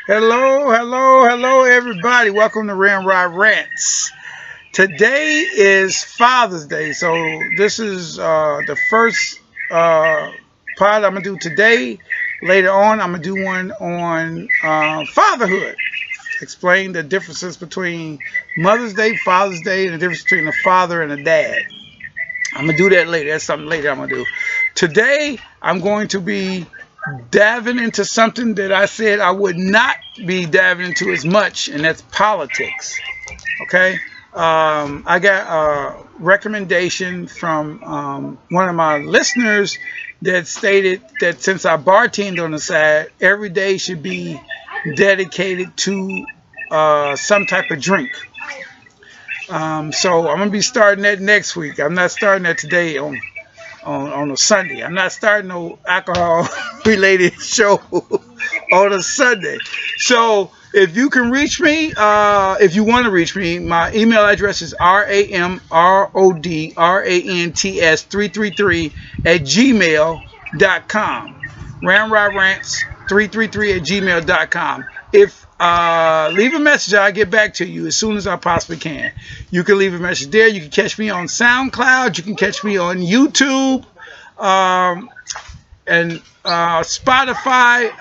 Hello, hello, hello, everybody. Welcome to Ramrod Rants. Today is Father's Day, so this is the first pod I'm gonna do today. Later on, I'm gonna do one on fatherhood. Explain the differences between Mother's Day, Father's Day, and the difference between a father and a dad. I'm gonna do that later. That's something later I'm gonna do. Today, I'm going to be diving into something that I said I would not be diving into as much, and that's politics. Okay. I got a recommendation from one of my listeners that stated that since I bartend on the side, every day should be dedicated to some type of drink. So I'm gonna be starting that next week. I'm not starting that today on a Sunday. I'm not starting no alcohol related show on a Sunday. So if you can reach me, if you want to reach me, my email address is ramrodrants 333 at gmail.com. Ramrodrants 333 at gmail.com. If leave a message, I'll get back to you as soon as I possibly can. You can leave a message there. You can catch me on SoundCloud. You can catch me on YouTube um, and Spotify.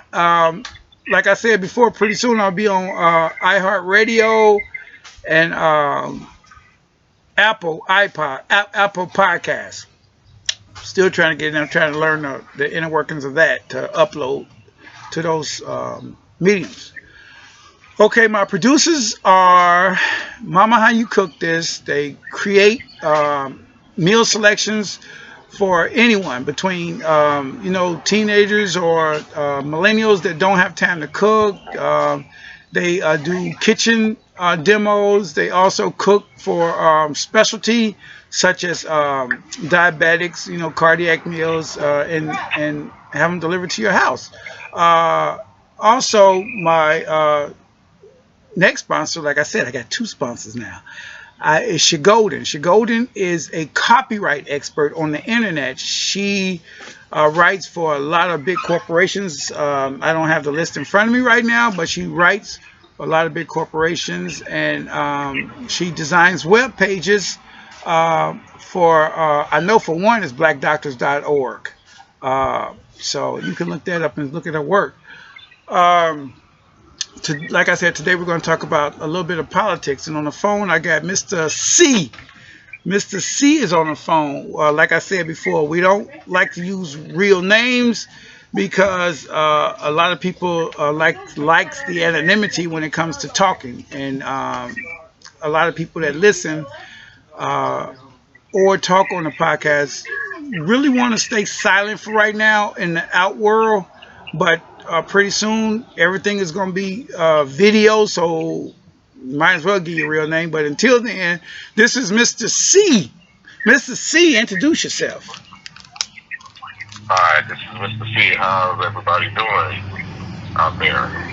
Like I said before, pretty soon I'll be on iHeartRadio and Apple Podcasts. Still trying to get in. I'm trying to learn the inner workings of that to upload to those mediums. Okay, my producers are Mama How You Cook This. They create meal selections for anyone between teenagers or millennials that don't have time to cook. They do kitchen demos. They also cook for specialty such as diabetics, cardiac meals, and have them delivered to your house. Uh, Also, my next sponsor, like I said, I got two sponsors now. Is Shigoden. Shigoden is a copyright expert on the internet. She writes for a lot of big corporations. I don't have the list in front of me right now, but she writes for a lot of big corporations, and she designs web pages for, I know for one, is blackdoctors.org. So you can look that up and look at her work. Um, like I said, today we're going to talk about a little bit of politics. And on the phone, I got Mr. C. Mr. C is on the phone. Like I said before, we don't like to use real names because a lot of people likes the anonymity when it comes to talking, and a lot of people that listen uh, or talk on the podcast really want to stay silent for right now in the out world, but pretty soon everything is going to be video, so might as well give you a real name. But until then, this is Mr. C. Mr. C, introduce yourself. Hi, this is Mr. C. How's everybody doing out there?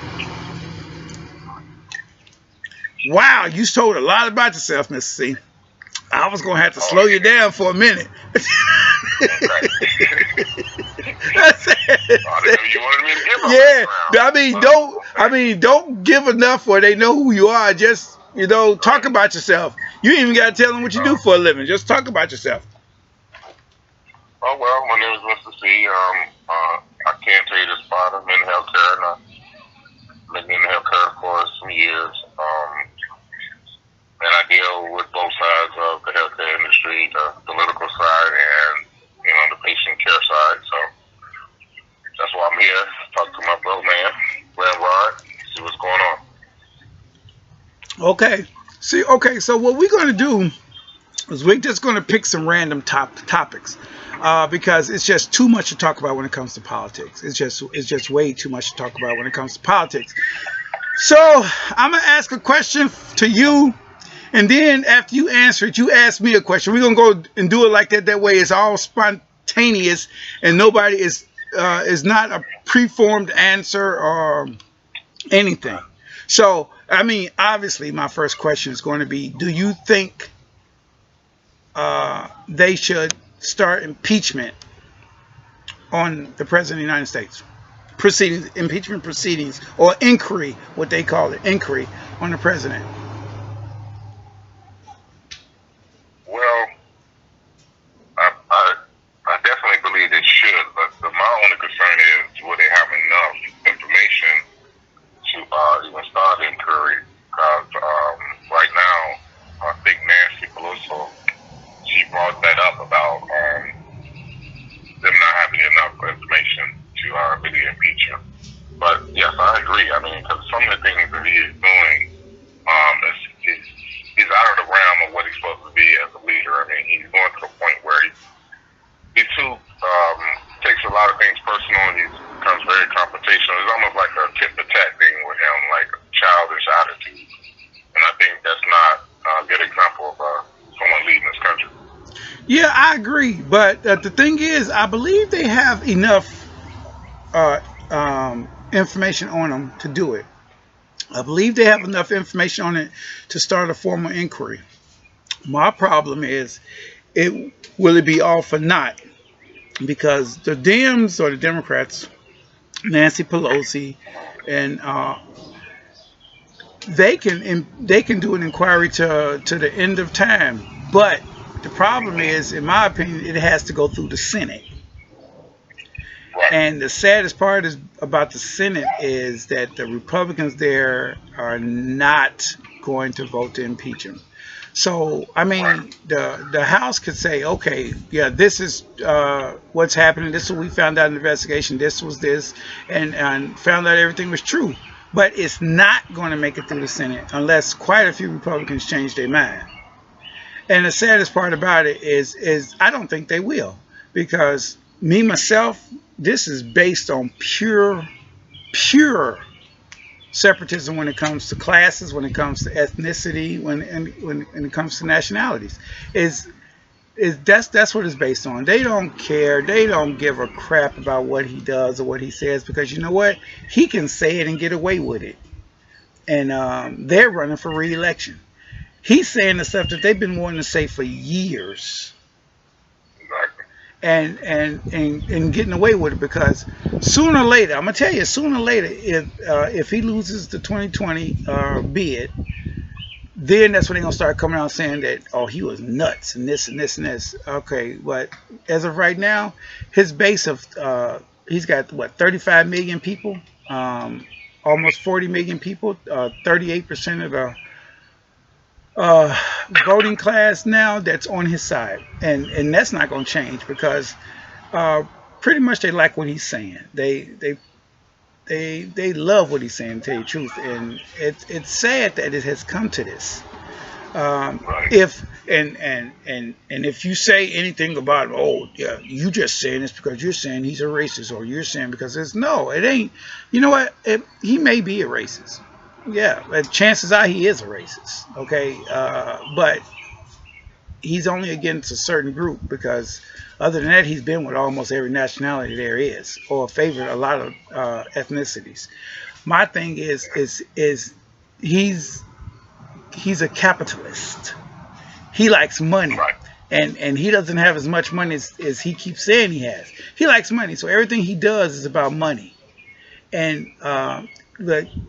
Wow, you told a lot about yourself, Mr. C. I was going to have to Oh, slow you down for a minute. okay. That's I didn't know it. you wanted me to give my Yeah, background. I Okay. mean, don't give enough where they know who you are. Just talk Right. about yourself. You ain't even got to tell them what you do Oh, for a living. Just talk about yourself. oh, well, my name is Mr. C. I can't tell you this spot. I'm in healthcare, and I've been in healthcare for some years. And I deal with both sides of the healthcare industry, the political side and, the patient care side. So that's why I'm here. Talk to my brother, man, Rod, see what's going on. Okay. See, okay. So what we're gonna do is we're just gonna pick some random topics because it's just too much to talk about when it comes to politics. It's just way too much to talk about when it comes to politics. So I'm gonna ask a question to you. And then after you answer it, you ask me a question. We're gonna go and do it like that. That way, it's all spontaneous, and nobody is not a preformed answer or anything. So, I mean, obviously, my first question is going to be: do you think they should start impeachment on the president of the United States? proceedings, impeachment proceedings, or inquiry, what they call it, inquiry on the president? Well, I definitely believe they should, but my only concern is will they have enough information to even start an inquiry? Because right now, I think Nancy Pelosi, she brought that up about them not having enough information to really impeach him. But yes, I agree. I mean, because some of the things that he is doing, he's out of the realm of what he's supposed to be as a leader. I mean, he's going to the point where he too takes a lot of things personal and he becomes very confrontational. It's almost like a tit for tat thing with him, like a childish attitude. And I think that's not a good example of someone leading this country. Yeah, I agree. But the thing is, I believe they have enough information on them to do it. I believe they have enough information on it to start a formal inquiry. My problem is, will it be all for naught? Because the Dems or the Democrats, Nancy Pelosi, and they can do an inquiry to the end of time. But the problem is, in my opinion, it has to go through the Senate. And the saddest part is about the Senate is that the Republicans there are not going to vote to impeach him. So, I mean, the House could say, okay, yeah, this is what's happening. This is what we found out in the investigation. This was this, and found out everything was true. But it's not going to make it through the Senate unless quite a few Republicans change their mind. And the saddest part about it is I don't think they will, because me myself, this is based on pure separatism when it comes to classes, when it comes to ethnicity, when it comes to nationalities. That's what it's based on. They don't care. They don't give a crap about what he does or what he says, because you know what? He can say it and get away with it. And they're running for re-election. He's saying the stuff that they've been wanting to say for years. And getting away with it, because sooner or later, I'm gonna tell you, sooner or later, if he loses the 2020 bid, then that's when they're gonna start coming out saying that, oh, he was nuts and this and this and this. Okay, but as of right now, his base of he's got what, 35 million people, almost 40 million people, 38% of the voting class now that's on his side, and that's not going to change, because pretty much they like what he's saying. They love what he's saying, to tell you the truth, and it's sad that it has come to this. If you say anything about, oh yeah, you just saying this because you're saying he's a racist, or you're saying because it's, no, it ain't. You know what? He may be a racist. Yeah, but chances are he is a racist. Okay, but he's only against a certain group, because other than that, he's been with almost every nationality there is, or favored a lot of ethnicities. My thing is he's a capitalist. He likes money. And he doesn't have as much money as he keeps saying he has. He likes money, so everything he does is about money. And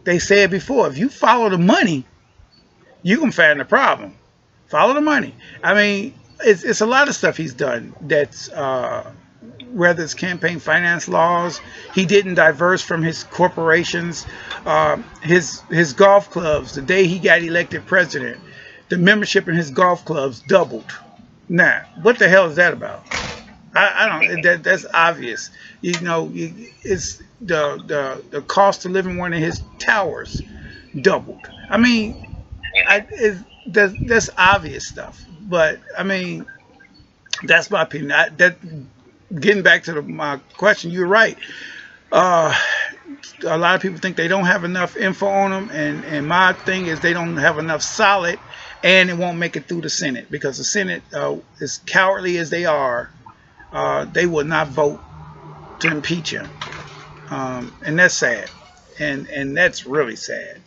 they said before, if you follow the money, you can find the problem. Follow the money. I mean, it's a lot of stuff he's done that's whether it's campaign finance laws, he didn't diverse from his corporations, his golf clubs. The day he got elected president, the membership in his golf clubs doubled. Now, what the hell is that about? I don't. That's obvious. You know, it's the cost of living one of his towers doubled. I mean, that's obvious stuff. But I mean, that's my opinion. Getting back to my question, you're right. A lot of people think they don't have enough info on them, and my thing is they don't have enough solid, and it won't make it through the Senate, because the Senate, as cowardly as they are, they will not vote to impeach him, and that's sad, and that's really sad.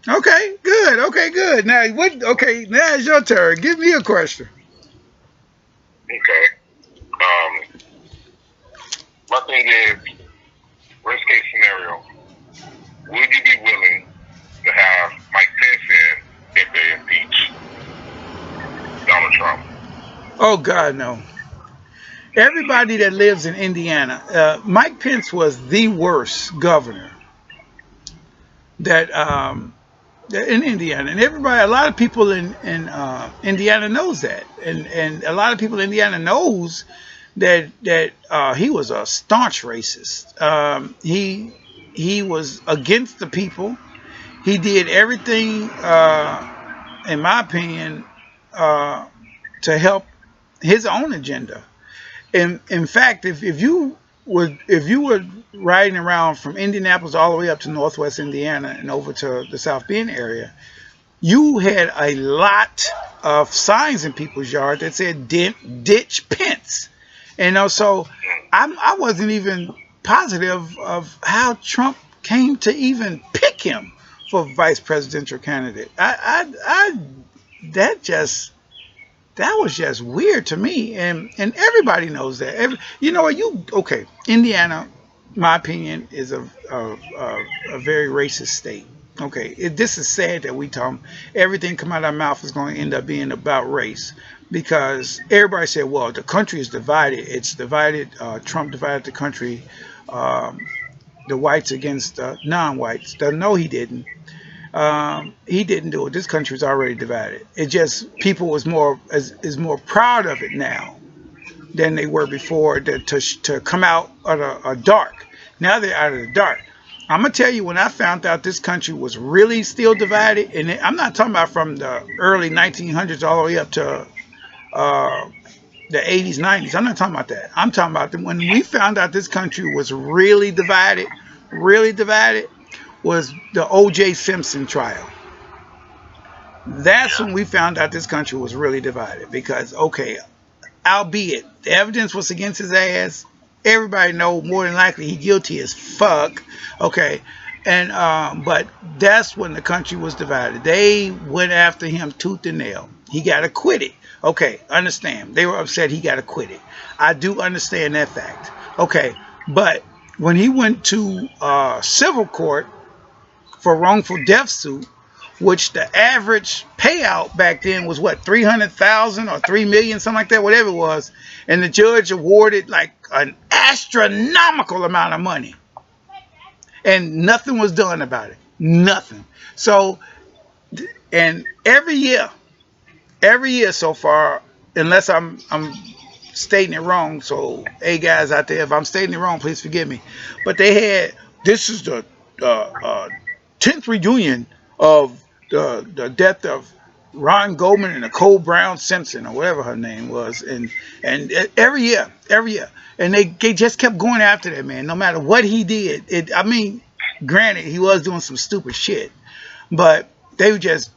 Okay, good. Okay, good. Now what? Okay, now it's your turn. Give me a question. Okay. My thing is, worst case scenario, would you be willing to have Mike Pence in if they impeach Donald Trump? Oh God, no. Everybody that lives in Indiana, Mike Pence was the worst governor that in Indiana, and everybody, a lot of people in Indiana knows that, and a lot of people in Indiana knows that he was a staunch racist. He was against the people. He did everything, in my opinion, to help his own agenda. In fact, if you were riding around from Indianapolis all the way up to Northwest Indiana and over to the South Bend area, you had a lot of signs in people's yard that said "Ditch Pence." And so I wasn't even positive of how Trump came to even pick him for vice presidential candidate. That was just weird to me, and everybody knows that. You know what? Okay? Indiana, my opinion, is a very racist state. Okay, this is sad that we talk. Everything come out of our mouth is going to end up being about race, because everybody said, "Well, the country is divided. It's divided. Trump divided the country, the whites against non-whites." No, he didn't. He didn't do it. This country was already divided. It just people is more proud of it now than they were before to come out of a dark. Now they're out of the dark. I'm gonna tell you, when I found out this country was really still divided, and I'm not talking about from the early 1900s all the way up to the 80s, 90s. I'm not talking about that. I'm talking about when we found out this country was really divided, was the O.J. Simpson trial. That's when we found out this country was really divided, because, okay, albeit the evidence was against his ass, everybody know more than likely he guilty as fuck, okay, and but that's when the country was divided. They went after him tooth and nail. He got acquitted. Okay, understand. They were upset he got acquitted. I do understand that fact. Okay, but when he went to civil court for wrongful death suit, which the average payout back then was what, 300,000 or 3 million, something like that, whatever it was, and the judge awarded like an astronomical amount of money, and nothing was done about it, nothing. So, and every year so far, unless I'm stating it wrong, so hey guys out there, if I'm stating it wrong, please forgive me, but this is the 10th reunion of the death of Ron Goldman and Nicole Brown Simpson, or whatever her name was, and every year, and they just kept going after that man, no matter what he did. I mean, granted, he was doing some stupid shit, but they just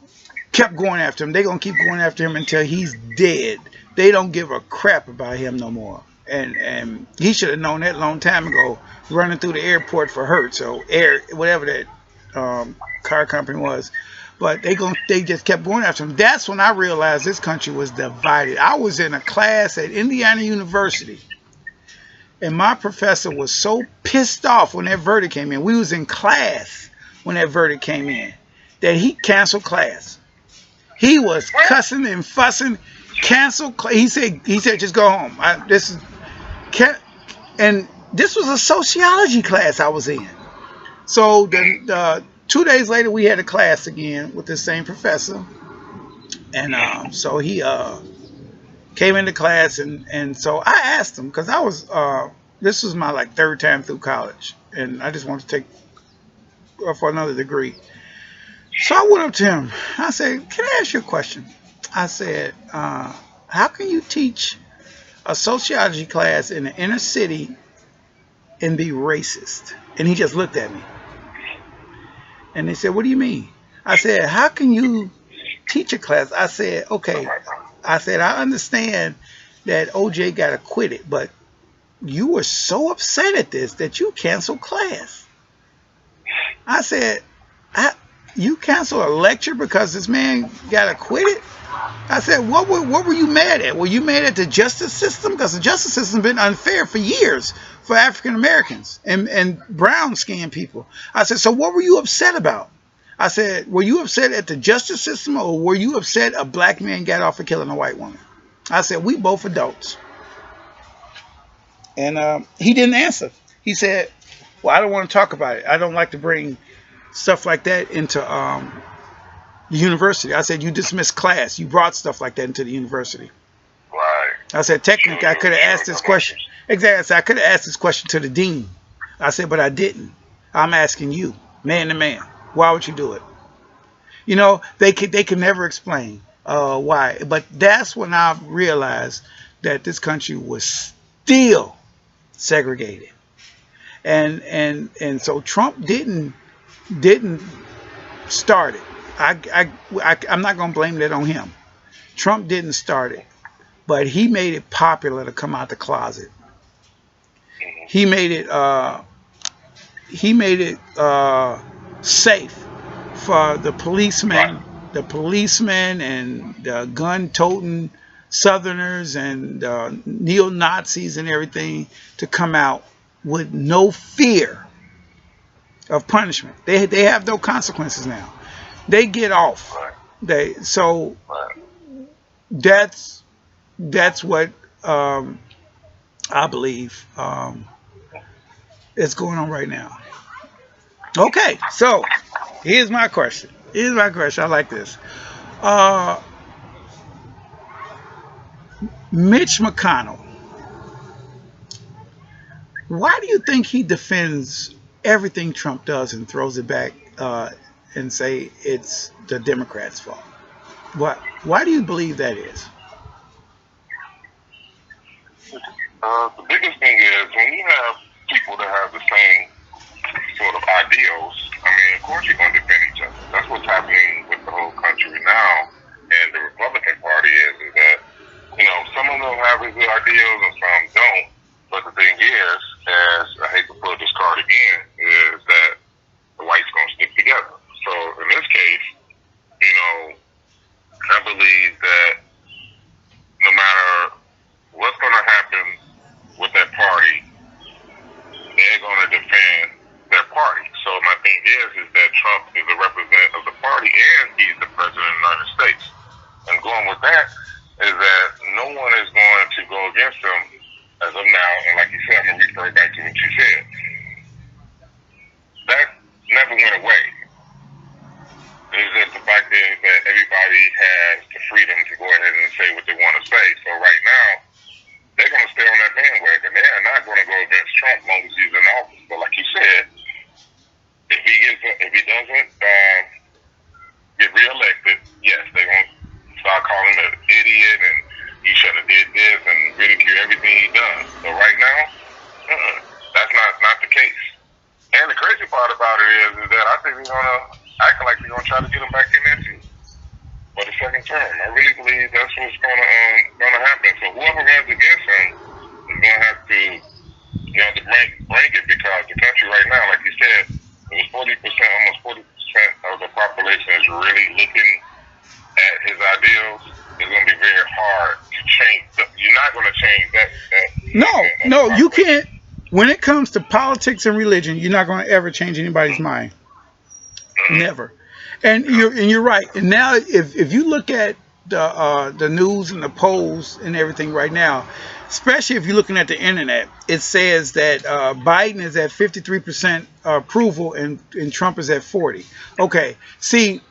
kept going after him. They're gonna keep going after him until he's dead. They don't give a crap about him no more. And he should have known that a long time ago, running through the airport for Hertz or whatever that car company was. But they just kept going after him. That's when I realized this country was divided. I was in a class at Indiana University, and my professor was so pissed off when that verdict came in. We was in class when that verdict came in, that he canceled class. He was cussing and fussing. Cancel. He said, just go home. And this was a sociology class I was in. So the 2 days later, we had a class again with the same professor, and so he came into class, and so I asked him, because I was this was my like third time through college, and I just wanted to take for another degree. So I went up to him. I said, "Can I ask you a question?" I said, "How can you teach a sociology class in the inner city and be racist?" And he just looked at me. And they said, "What do you mean?" I said, "How can you teach a class?" I said, "Okay." I said, "I understand that OJ got acquitted, but you were so upset at this that you canceled class." I said, "You canceled a lecture because this man got acquitted?" I said, what were you mad at? Were you mad at the justice system? Because the justice system has been unfair for years for African Americans and brown skinned people. I said, so what were you upset about? I said, were you upset at the justice system, or were you upset a black man got off for killing a white woman? I said, we both adults. And he didn't answer. He said, well, I don't want to talk about it. I don't like to bring stuff like that into the university. I said, you dismissed class. You brought stuff like that into the university. Right. I said, technically, I could have asked this question. Exactly. I said, I could have asked this question to the dean. I said, but I didn't. I'm asking you, man to man. Why would you do it? You know, they could never explain why. But that's when I realized that this country was still segregated. And so Trump didn't start it. I'm not going to blame that on him. Trump didn't start it, but he made it popular to come out the closet. He made it safe for the policemen and the gun-toting Southerners and neo-Nazis and everything to come out with no fear of punishment. They have no consequences now. They get off. That's what I believe is going on right now. Okay, so here's my question. I like this. Mitch McConnell. Why do you think he defends everything Trump does and throws it back and say it's the Democrats' fault? Why do you believe that is? The biggest thing is when you have people that have the same sort of ideals, I mean, of course you're going to defend each other. That's what's happening with the whole country now. And the Republican Party is that, you know, some of them have good ideals and some don't. But the thing is, as I hate to pull this card again, is that the whites going to stick together. So in this case, you know, I believe that no matter what's going to happen with that party, they're going to defend their party. So my thing is that Trump is a representative of the party and he's the president of the United States. And going with that is that no one is going to go against him as of now. And like you said, I'm going to refer back to what you said. That never went away. It's just the fact that everybody has the freedom to go ahead and say what they want to say. So right now, they're going to stay on that bandwagon. They are not going to go against Trump as long as he's in office. But like you said, if he doesn't get reelected, yes, they're going to start calling him an idiot and you should have did this and ridicule everything he done. But right now, that's not the case. And the crazy part about it is that I think they're going to act like they're going to try to get him back in there too for the second term. I really believe that's what's going to happen. So whoever runs against him is going to have to, bring it, because the country right now, like you said, it was 40%, almost 40% of the population is really looking at his ideals. It's going to be very hard to change. You're not going to change that. No, you can't. When it comes to politics and religion, you're not going to ever change anybody's mind. Never. And you're right. And now, if you look at the news and the polls and everything right now, especially if you're looking at the internet, it says that Biden is at 53% approval and Trump is at 40%. Okay. See,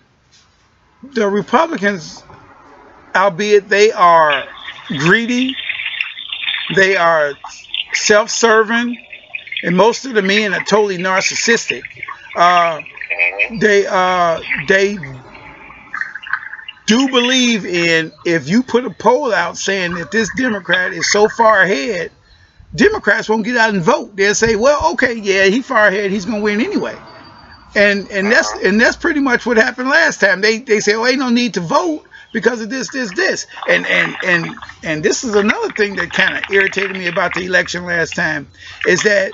the Republicans, albeit they are greedy, they are self-serving, and most of the men are totally narcissistic. They do believe in, if you put a poll out saying that this Democrat is so far ahead, Democrats won't get out and vote. They'll say, well, okay, yeah, he's far ahead, he's going to win anyway. And that's pretty much what happened last time. They say, oh, ain't no need to vote because of this. And this is another thing that kind of irritated me about the election last time, is that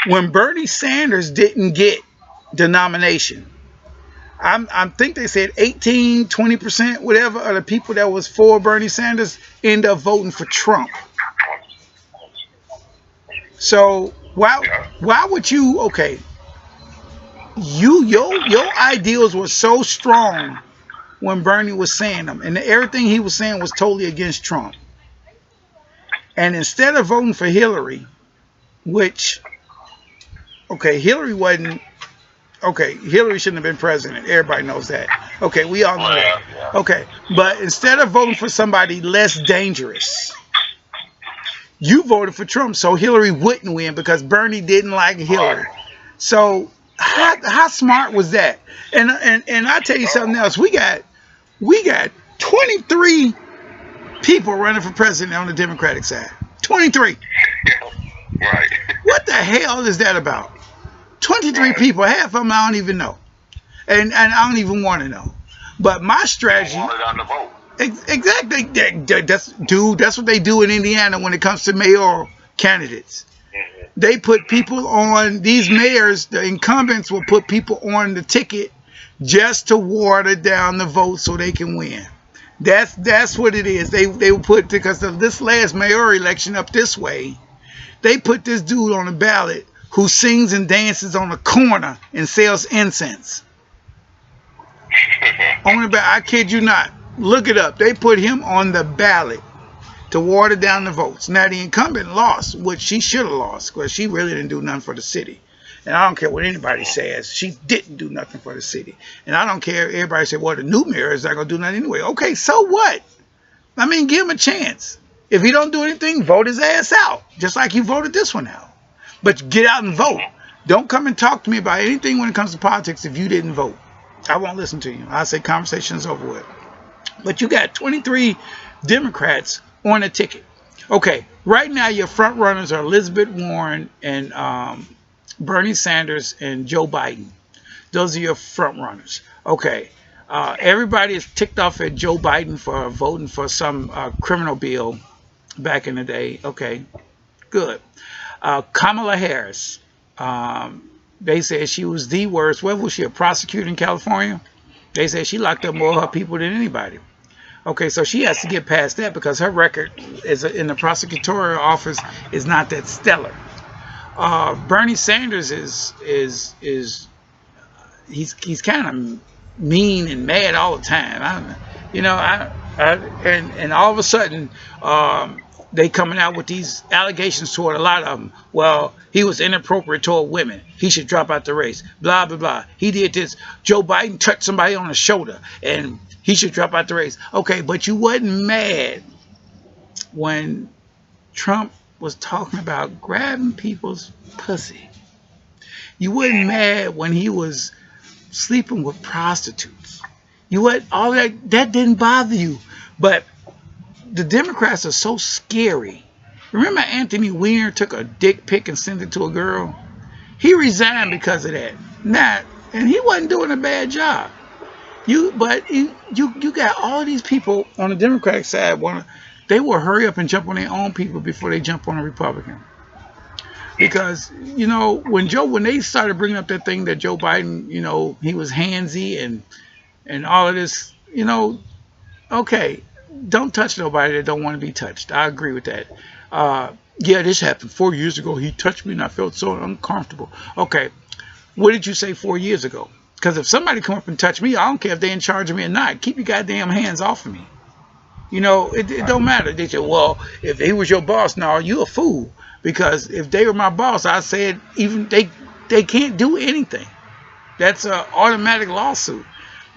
when Bernie Sanders didn't get the nomination, I think they said 18, 20%, whatever, of the people that was for Bernie Sanders end up voting for Trump. So Yeah. why would you? Okay, your ideals were so strong when Bernie was saying them, and everything he was saying was totally against Trump. And instead of voting for Hillary, which okay, Hillary wasn't okay. Hillary shouldn't have been president. Everybody knows that. Okay, we all know Oh, that. yeah. Yeah. Okay, but instead of voting for somebody less dangerous, you voted for Trump so Hillary wouldn't win because Bernie didn't like Hillary. Right. So how smart was that? And I tell you something else. We got 23 people running for president on the Democratic side. 23. Right. What the hell is that about? 23 Right. people. Half of them I don't even know, and I don't even want to know. But my strategy. Wanted on the vote. Exactly. That's what they do in Indiana when it comes to mayoral candidates. Mm-hmm. They put people on these mayors. The incumbents will put people on the ticket just to water down the vote so they can win. That's what it is. They will put because of this last mayoral election up this way. They put this dude on the ballot who sings and dances on the corner and sells incense. On the ballot, I kid you not. Look it up. They put him on the ballot to water down the votes. Now the incumbent lost, which she should have lost because she really didn't do nothing for the city. And I don't care what anybody says. She didn't do nothing for the city. And I don't care if everybody say, well, the new mayor is not going to do nothing anyway. Okay, so what? I mean, give him a chance. If he don't do anything, vote his ass out. Just like you voted this one out. But get out and vote. Don't come and talk to me about anything when it comes to politics if you didn't vote. I won't listen to you. I'll say conversation's over with. But you got 23 Democrats on a ticket. Okay, right now your front runners are Elizabeth Warren and Bernie Sanders and Joe Biden. Those are your front runners. Okay, everybody is ticked off at Joe Biden for voting for some criminal bill back in the day. Okay, good. Kamala Harris. They said she was the worst. What was she, a prosecutor in California? They said she locked up more of her people than anybody. Okay, so she has to get past that because her record is in the prosecutorial office is not that stellar. Bernie Sanders is he's kind of mean and mad all the time. And all of a sudden they coming out with these allegations toward a lot of them. Well, he was inappropriate toward women. He should drop out the race. Blah, blah, blah. He did this. Joe Biden touched somebody on the shoulder and he should drop out the race. Okay, but you wasn't mad when Trump was talking about grabbing people's pussy. You wasn't mad when he was sleeping with prostitutes. You what? All that didn't bother you. But the Democrats are so scary. Remember Anthony Weiner took a dick pic and sent it to a girl? He resigned because of that. And he wasn't doing a bad job. You got all these people on the Democratic side they will hurry up and jump on their own people before they jump on a Republican. Because, when they started bringing up that thing that Joe Biden, he was handsy and all of this, okay, don't touch nobody that don't want to be touched. I agree with that. Yeah, this happened 4 years ago. He touched me and I felt so uncomfortable. Okay, what did you say 4 years ago? Because if somebody come up and touch me, I don't care if they're in charge of me or not. Keep your goddamn hands off of me. It don't matter. They say, well, if he was your boss, no, you a fool. Because if they were my boss, I said even they can't do anything. That's an automatic lawsuit.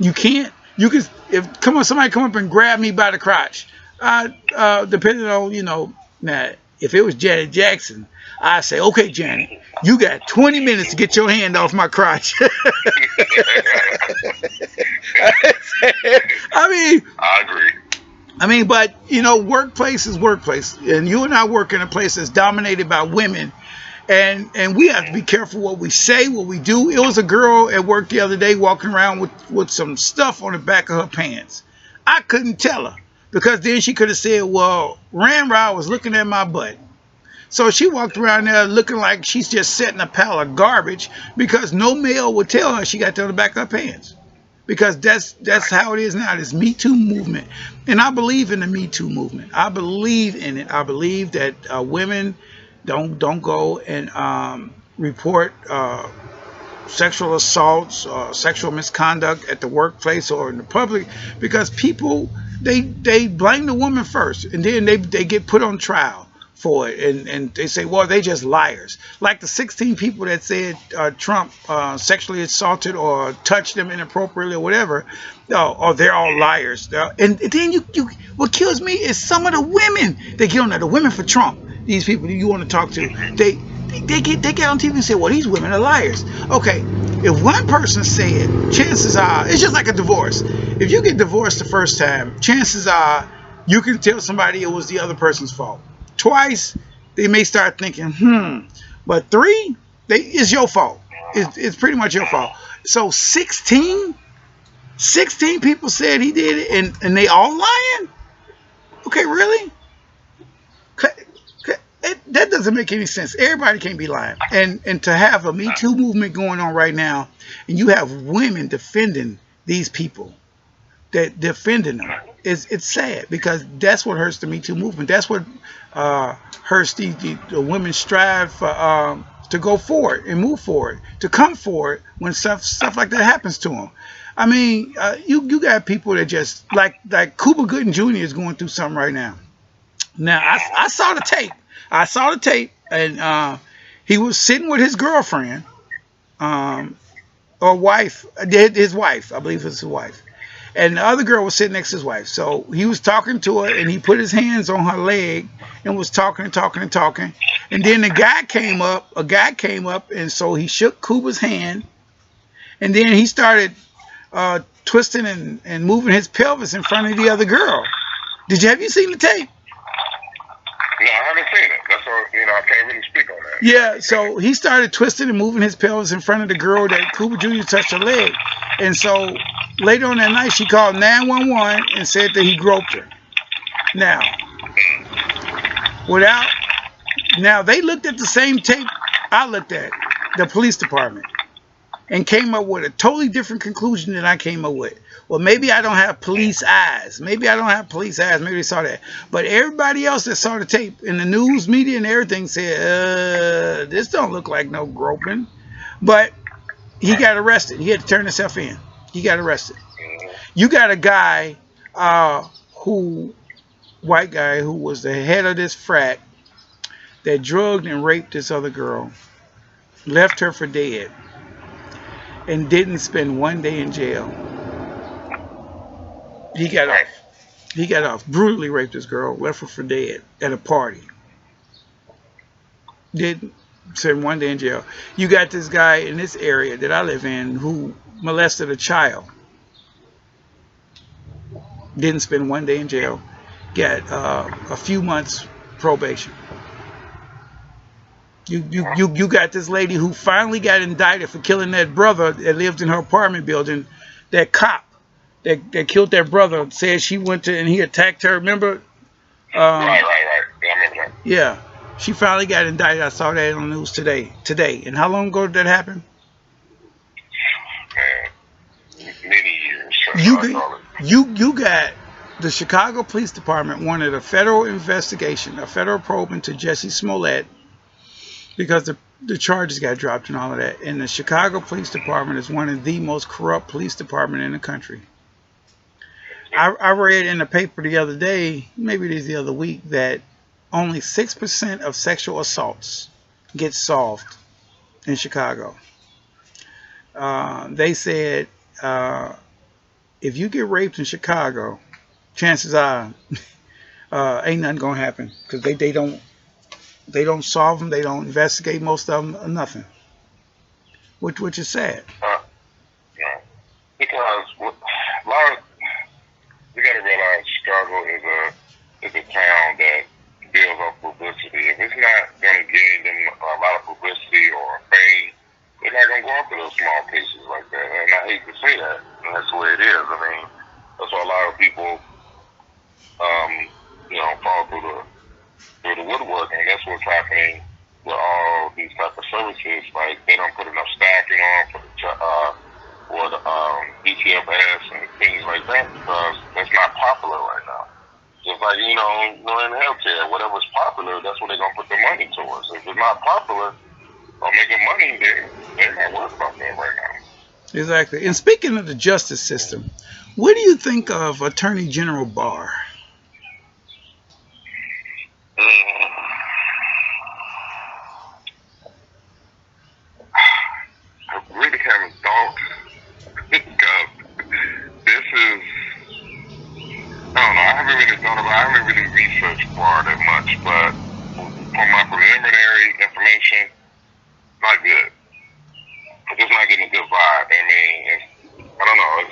You can't. You can if somebody come up and grab me by the crotch. Depending on now if it was Janet Jackson, I say, okay, Janet, you got 20 minutes to get your hand off my crotch. I agree. But workplace is workplace, and you and I work in a place that's dominated by women, and we have to be careful what we say, what we do. It was a girl at work the other day walking around with some stuff on the back of her pants. I couldn't tell her because then she could have said, well, Ramrod was looking at my butt. So she walked around there looking like she's just setting a pile of garbage because no male would tell her she got that on the back of her pants. because that's how it is now. This Me Too movement, and I believe in the Me Too movement. I believe in it. I believe that women don't go and report sexual assaults or sexual misconduct at the workplace or in the public, because people they blame the woman first, and then they get put on trial for it, and they say, well, they just liars, like the 16 people that said Trump sexually assaulted or touched them inappropriately or whatever. Oh, they're all liars. And then you what kills me is some of the women they get on there, the women for Trump, these people you want to talk to, they get on TV and say, well, these women are liars. Okay, if one person said, chances are, it's just like a divorce. If you get divorced the first time, chances are you can tell somebody it was the other person's fault. Twice, they may start thinking, but three, it's your fault. It's pretty much your fault. So 16 people said he did it, and they all lying? Okay, really? That doesn't make any sense. Everybody can't be lying. And to have a Me Too movement going on right now, and you have women defending these people, that defending them, it's sad, because that's what hurts the Me Too movement. That's what hurts the women strive for, to go forward and move forward, to come forward when stuff like that happens to them. I mean, you got people that just like Cuba Gooding Jr. is going through something right now. Now I saw the tape. And he was sitting with his girlfriend, or wife, his wife, I believe it was his wife. And the other girl was sitting next to his wife. So he was talking to her, and he put his hands on her leg and was talking. And then a guy came up, and so he shook Cuba's hand. And then he started twisting and moving his pelvis in front of the other girl. Have you seen the tape? No, I haven't seen it. That's all, I can't really speak on that. Yeah, so he started twisting and moving his pelvis in front of the girl that Cuba Jr. touched her leg. And so later on that night, she called 911 and said that he groped her. Now, they looked at the same tape I looked at, the police department, and came up with a totally different conclusion than I came up with. Well, maybe I don't have police eyes. Maybe they saw that. But everybody else that saw the tape in the news, media, and everything said, this don't look like no groping. But he got arrested. He had to turn himself in. He got arrested. You got a guy, white guy who was the head of this frat, that drugged and raped this other girl, left her for dead, and didn't spend one day in jail. He got off. Brutally raped this girl, left her for dead at a party. Didn't spend one day in jail. You got this guy in this area that I live in who molested a child. Didn't spend one day in jail. Got a few months probation. You got this lady who finally got indicted for killing that brother that lived in her apartment building. That cop that killed their brother said she went to and he attacked her. Remember? Right. Yeah, I remember that. Yeah, she finally got indicted. I saw that on the news today. And how long ago did that happen? Man, many years. You got the Chicago Police Department wanted a federal investigation, a federal probe into Jussie Smollett, because the charges got dropped and all of that. And the Chicago Police Department is one of the most corrupt police departments in the country. I read in the paper the other day, maybe it is the other week, that only 6% of sexual assaults get solved in Chicago. They said if you get raped in Chicago, chances are ain't nothing gonna happen, because they don't solve them, they don't investigate most of them, or nothing, which is sad. Yeah. Because a lot of, we got to realize Chicago is a town that builds up publicity. If it's not going to gain them a lot of publicity or fame, they're not going to go after those small cases like that. And I hate to say that, and that's the way it is. I mean, that's why a lot of people, fall through the woodwork, and that's what's happening with all these type of services. Like, they don't put enough staffing on for the BTL of ads and things like that because that's not popular right now. Just like, in healthcare, whatever's popular, that's what they're going to put their money towards. If it's not popular or making money, they're not worried about that right now. Exactly. And speaking of the justice system, what do you think of Attorney General Barr? I really haven't thought because this is, I don't know, I haven't really researched Barr that much, but from my preliminary information, not good. I'm just not getting a good vibe. I mean, I don't know,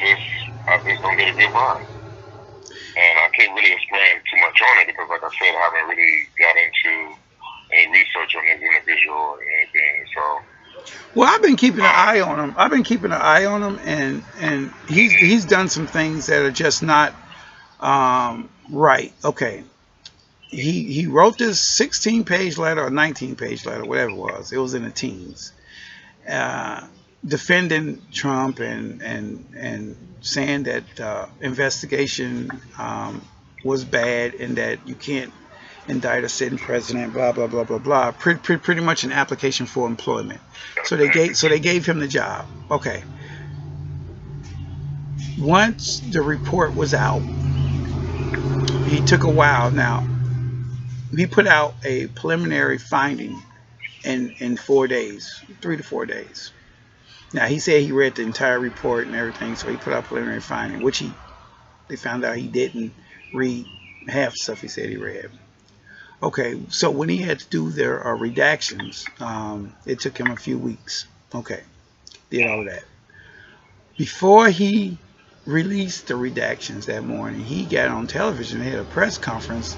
I just don't get a good vibe. And I can't really explain too much on it because, like I said, I haven't really got into any research on this individual or anything, so. Well, I've been keeping an eye on him. And he's done some things that are just not right. Okay, he wrote this 16-page letter or 19-page letter, whatever it was. It was in the teens, defending Trump and saying that investigation was bad and that you can't indict a sitting president, blah blah blah blah blah. Pretty much an application for employment. So they gave him the job. Okay. Once the report was out, he took a while. Now he put out a preliminary finding in 4 days, 3 to 4 days. Now he said he read the entire report and everything, so he put out preliminary finding, which they found out he didn't read half the stuff he said he read. Okay, so when he had to do their redactions, it took him a few weeks. Okay, did all of that. Before he released the redactions that morning, he got on television, had a press conference,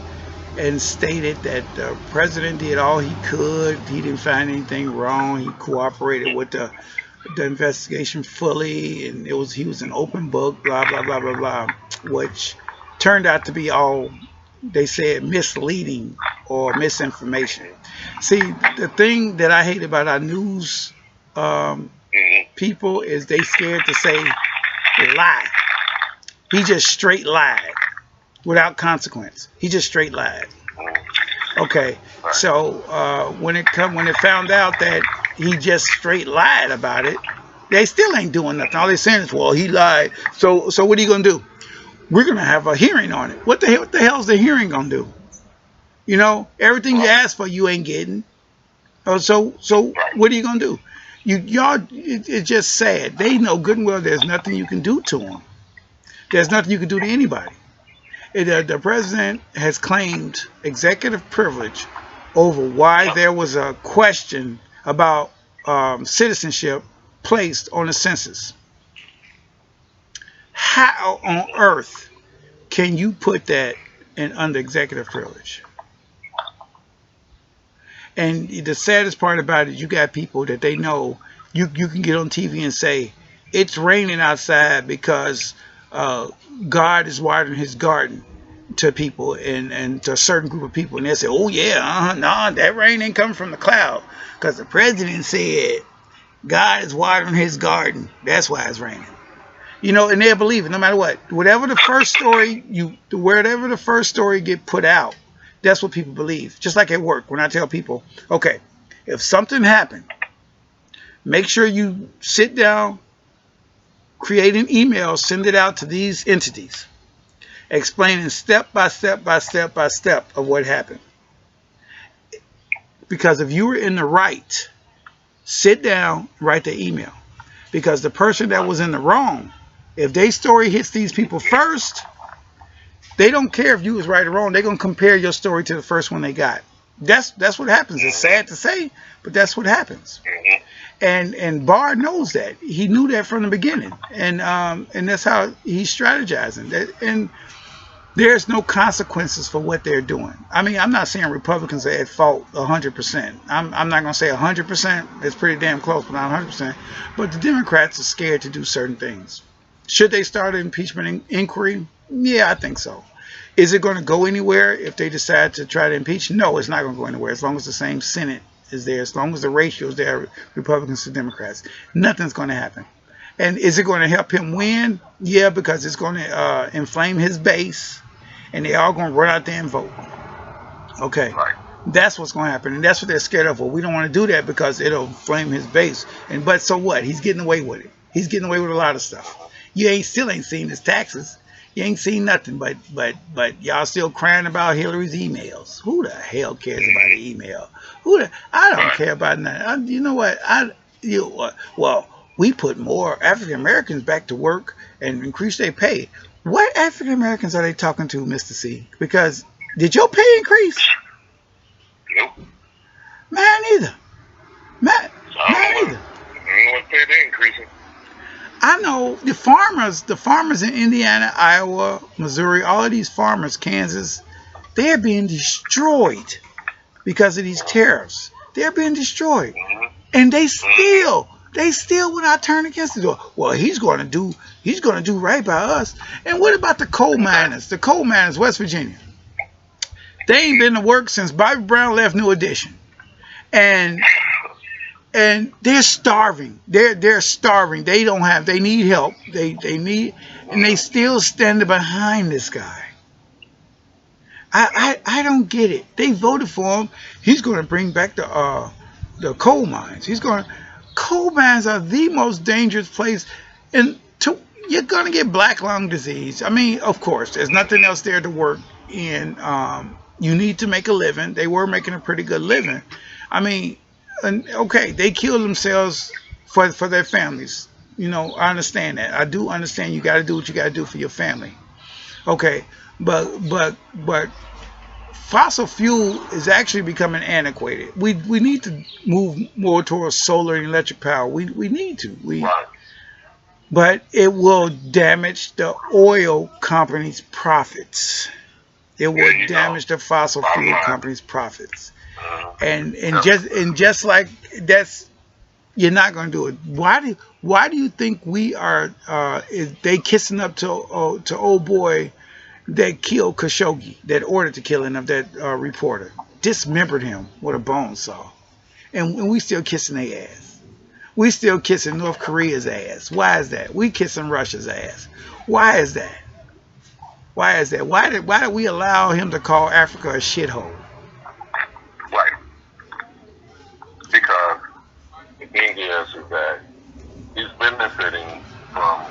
and stated that the president did all he could. He didn't find anything wrong. He cooperated with the investigation fully, and he was an open book, blah, blah, blah, blah, blah, which turned out to be all, they said, misleading or misinformation. See, the thing that I hate about our news people is they scared to say lie. He just straight lied without consequence. He just straight lied. Okay, so when it found out that he just straight lied about it, they still ain't doing nothing. All they're saying is, well, he lied. So what are you gonna do? We're gonna have a hearing on it. What the hell's the hearing gonna do? Everything you asked for, you ain't getting. So what are you gonna do? It's just sad. They know good and well there's nothing you can do to them. There's nothing you can do to anybody. The president has claimed executive privilege over why there was a question about citizenship placed on the census. How on earth can you put that under executive privilege? And the saddest part about it, you got people that they know you can get on TV and say it's raining outside because God is watering his garden to people and to a certain group of people, and they say, oh yeah, no, that rain ain't coming from the cloud because the president said God is watering his garden. That's why it's raining. And they'll believe it no matter what. Whatever the first story get put out, that's what people believe. Just like at work, when I tell people, okay, if something happened, make sure you sit down, create an email, send it out to these entities, explaining step by step of what happened. Because if you were in the right, sit down, write the email. Because the person that was in the wrong, if their story hits these people first, they don't care if you was right or wrong. They're going to compare your story to the first one they got. That's what happens. It's sad to say, but that's what happens. And Barr knows that. He knew that from the beginning. And that's how he's strategizing. And there's no consequences for what they're doing. I mean, I'm not saying Republicans are at fault 100%. I'm not going to say 100%. It's pretty damn close, but not 100%. But the Democrats are scared to do certain things. Should they start an impeachment inquiry? Yeah, I think so. Is it going to go anywhere if they decide to try to impeach? No, it's not going to go anywhere as long as the same Senate is there, as long as the ratio is there, Republicans to Democrats. Nothing's going to happen. And is it going to help him win? Yeah, because it's going to inflame his base, and they all going to run out there and vote. Okay, Right. that's what's going to happen, and that's what they're scared of. Well, we don't want to do that because it'll inflame his base. But so what? He's getting away with it. He's getting away with a lot of stuff. You still ain't seen his taxes. You ain't seen nothing. But y'all still crying about Hillary's emails. Who the hell cares about the email? I don't care about nothing. You know what? Well, we put more African Americans back to work and increase their pay. What African Americans are they talking to, Mr. C? Because did your pay increase? Nope. Man, either. Man, So I don't either. know what pay they increasing. I know the farmers in Indiana, Iowa, Missouri, all of these farmers, Kansas, they're being destroyed because of these tariffs. They're being destroyed. And they still will not turn against the door. Well, he's going to do right by us. And what about the coal miners? The coal miners, West Virginia. They ain't been to work since Bobby Brown left New Edition. And they're starving. They're starving. They need help. They need, and they still stand behind this guy. I don't get it. They voted for him. He's going to bring back the coal mines. Coal mines are the most dangerous place, and you're going to get black lung disease. I mean, of course, there's nothing else there to work in. You need to make a living. They were making a pretty good living. I mean, okay, they killed themselves for their families. You know, I understand that. I do understand you got to do what you got to do for your family. Okay, but fossil fuel is actually becoming antiquated. We need to move more towards solar and electric power. We need to. But it will damage the oil companies' profits. It will damage the fossil fuel companies' profits. And just like that's, you're not going to do it. Why do you think we are? They kissing up to old boy that killed Khashoggi, that ordered the killing of that reporter, dismembered him with a bone saw, and we still kissing their ass. We still kissing North Korea's ass. Why is that? We kissing Russia's ass. Why is that? Why is that? Why did we allow him to call Africa a shithole? Right. Because the thing is that he's benefiting from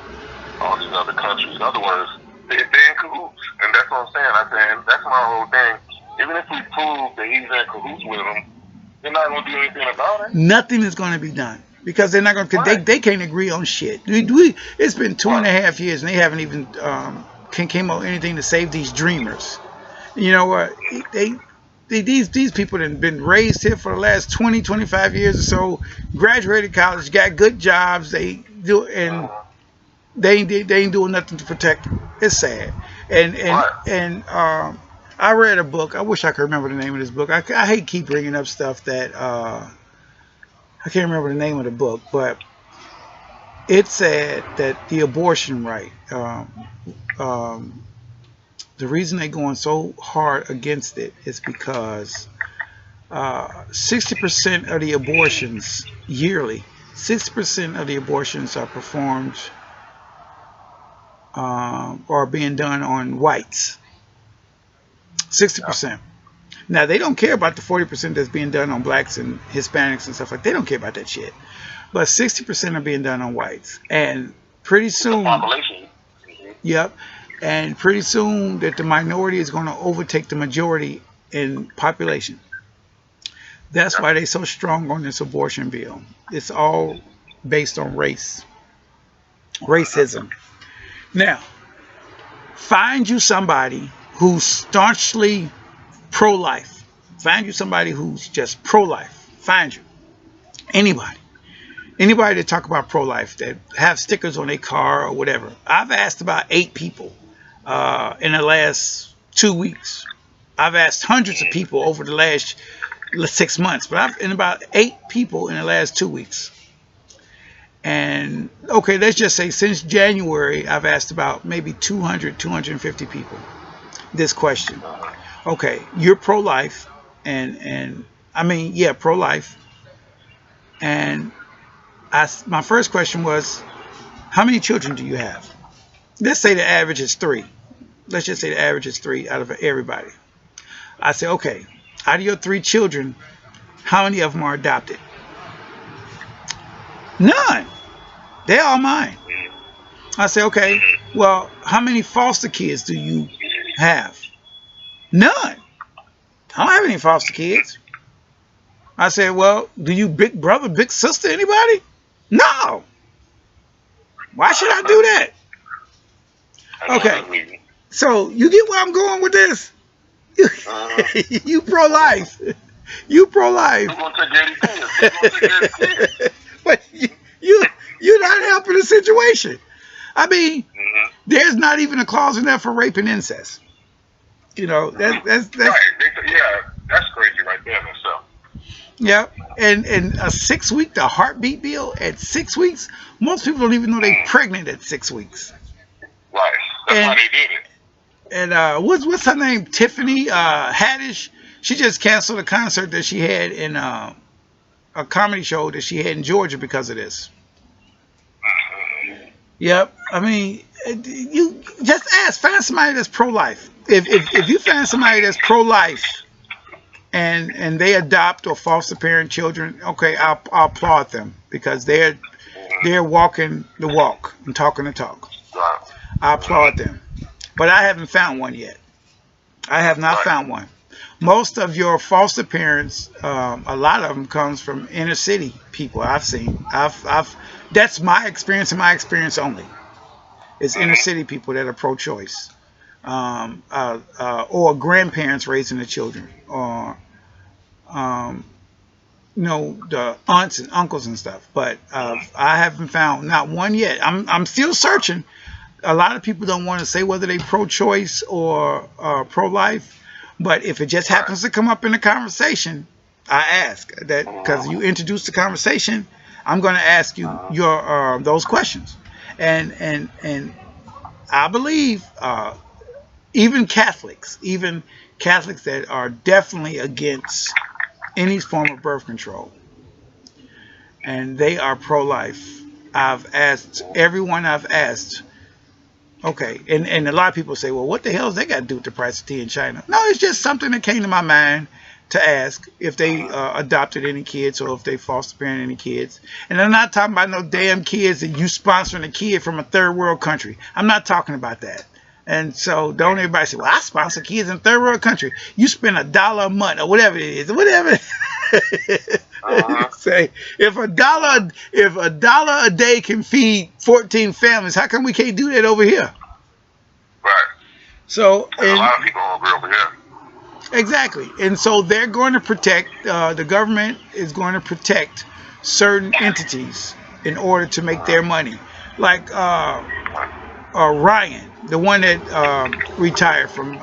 all these other countries. In other words, they're in cahoots. And that's what I'm saying. That's my whole thing. Even if we prove that he's in cahoots with them, they're not going to do anything about it. Nothing is going to be done. Because they're not going to, they can't agree on shit. It's been 2.5 years and they haven't even came up with anything to save these dreamers. You know what? These people have been raised here for the last 20-25 years or so, graduated college, got good jobs. They ain't doing nothing to protect them. It's sad. And I read a book. I wish I could remember the name of this book. I hate keep bringing up stuff that I can't remember the name of the book, but it said that the abortion right, the reason they're going so hard against it is because 60% of the abortions yearly, 60% of the abortions are performed or being done on whites. 60%. Now, they don't care about the 40% that's being done on blacks and Hispanics and stuff like that. They don't care about that shit. But 60% are being done on whites. And pretty soon... Yep. And pretty soon that the minority is going to overtake the majority in population. That's why they're so strong on this abortion bill. It's all based on race. Racism. Now, find you somebody who's staunchly pro-life. Find you somebody who's just pro-life. Find you. Anybody that talk about pro-life, that have stickers on their car or whatever. I've asked about 8 people in the last 2 weeks. I've asked hundreds of people over the last 6 months, but I've in about 8 people in the last 2 weeks. And okay, let's just say since January, I've asked about maybe 200, 250 people this question. Okay, you're pro-life, and I mean, yeah, pro-life. And my first question was, How many children do you have? Let's say the average is 3. Let's just say the average is 3 out of everybody. I say, okay, out of your 3 children, how many of them are adopted? None. They're all mine. I say, okay, well, how many foster kids do you have? None. I don't have any foster kids. I said, well, do you big brother, big sister, anybody? No. Why should I do that? Okay. So you get where I'm going with this? You pro-life. You pro-life. But you're not helping the situation. I mean, there's not even a clause in there for rape and incest. That's right. Yeah, that's crazy right there in itself. Yeah, and a 6-week, the heartbeat bill at 6 weeks. Most people don't even know they're pregnant at 6 weeks. Right. That's why they did it. And what's her name? Tiffany Haddish. She just canceled a concert that she had in a comedy show that she had in Georgia because of this. Yep. I mean, you just find somebody that's pro-life. If you find somebody that's pro-life and they adopt or foster parent children, okay, I'll applaud them because they're walking the walk and talking the talk. I applaud them. But I haven't found one yet. I have not found one. Most of your foster parents, a lot of them comes from inner city people I've seen. That's my experience and my experience only. It's inner city people that are pro-choice. Or grandparents raising the children. Or, the aunts and uncles and stuff. But I haven't found not one yet. I'm still searching. A lot of people don't want to say whether they pro-choice or pro-life. But if it just happens to come up in the conversation, I ask that because you introduced the conversation. I'm going to ask you your those questions, and I believe even Catholics that are definitely against any form of birth control, and they are pro-life. I've asked everyone I've asked. Okay, and a lot of people say, well, what the hell has they got to do with the price of tea in China? No, it's just something that came to my mind to ask if they adopted any kids or if they foster parent any kids. And I'm not talking about no damn kids that you sponsoring a kid from a third world country. I'm not talking about that. And so don't everybody say, well, I sponsor kids in third world country. You spend $1 a month or whatever it is, whatever. Say if a dollar a day can feed 14 families, how come we can't do that over here? Right. So a lot of people hungry over here. Exactly, and so they're going to protect. The government is going to protect certain entities in order to make their money, like Ryan, the one that retired from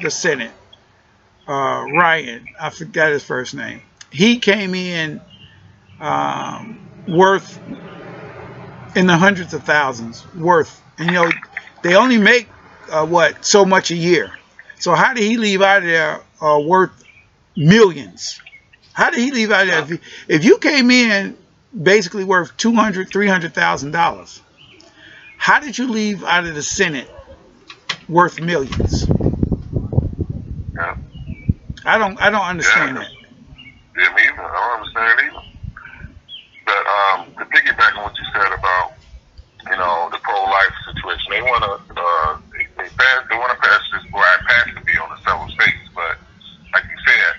the Senate. Ryan, I forgot his first name. He came in worth in the hundreds of thousands worth, and they only make so much a year. So how did he leave out of there worth millions? How did he leave out of there? If you came in basically worth $200,000, $300,000, how did you leave out of the Senate worth millions? Yeah. I don't understand that. Yeah, me either. I don't understand it either. But to piggyback on what you said about the pro-life situation, they want to pass this passed the bill in several states, but like you said,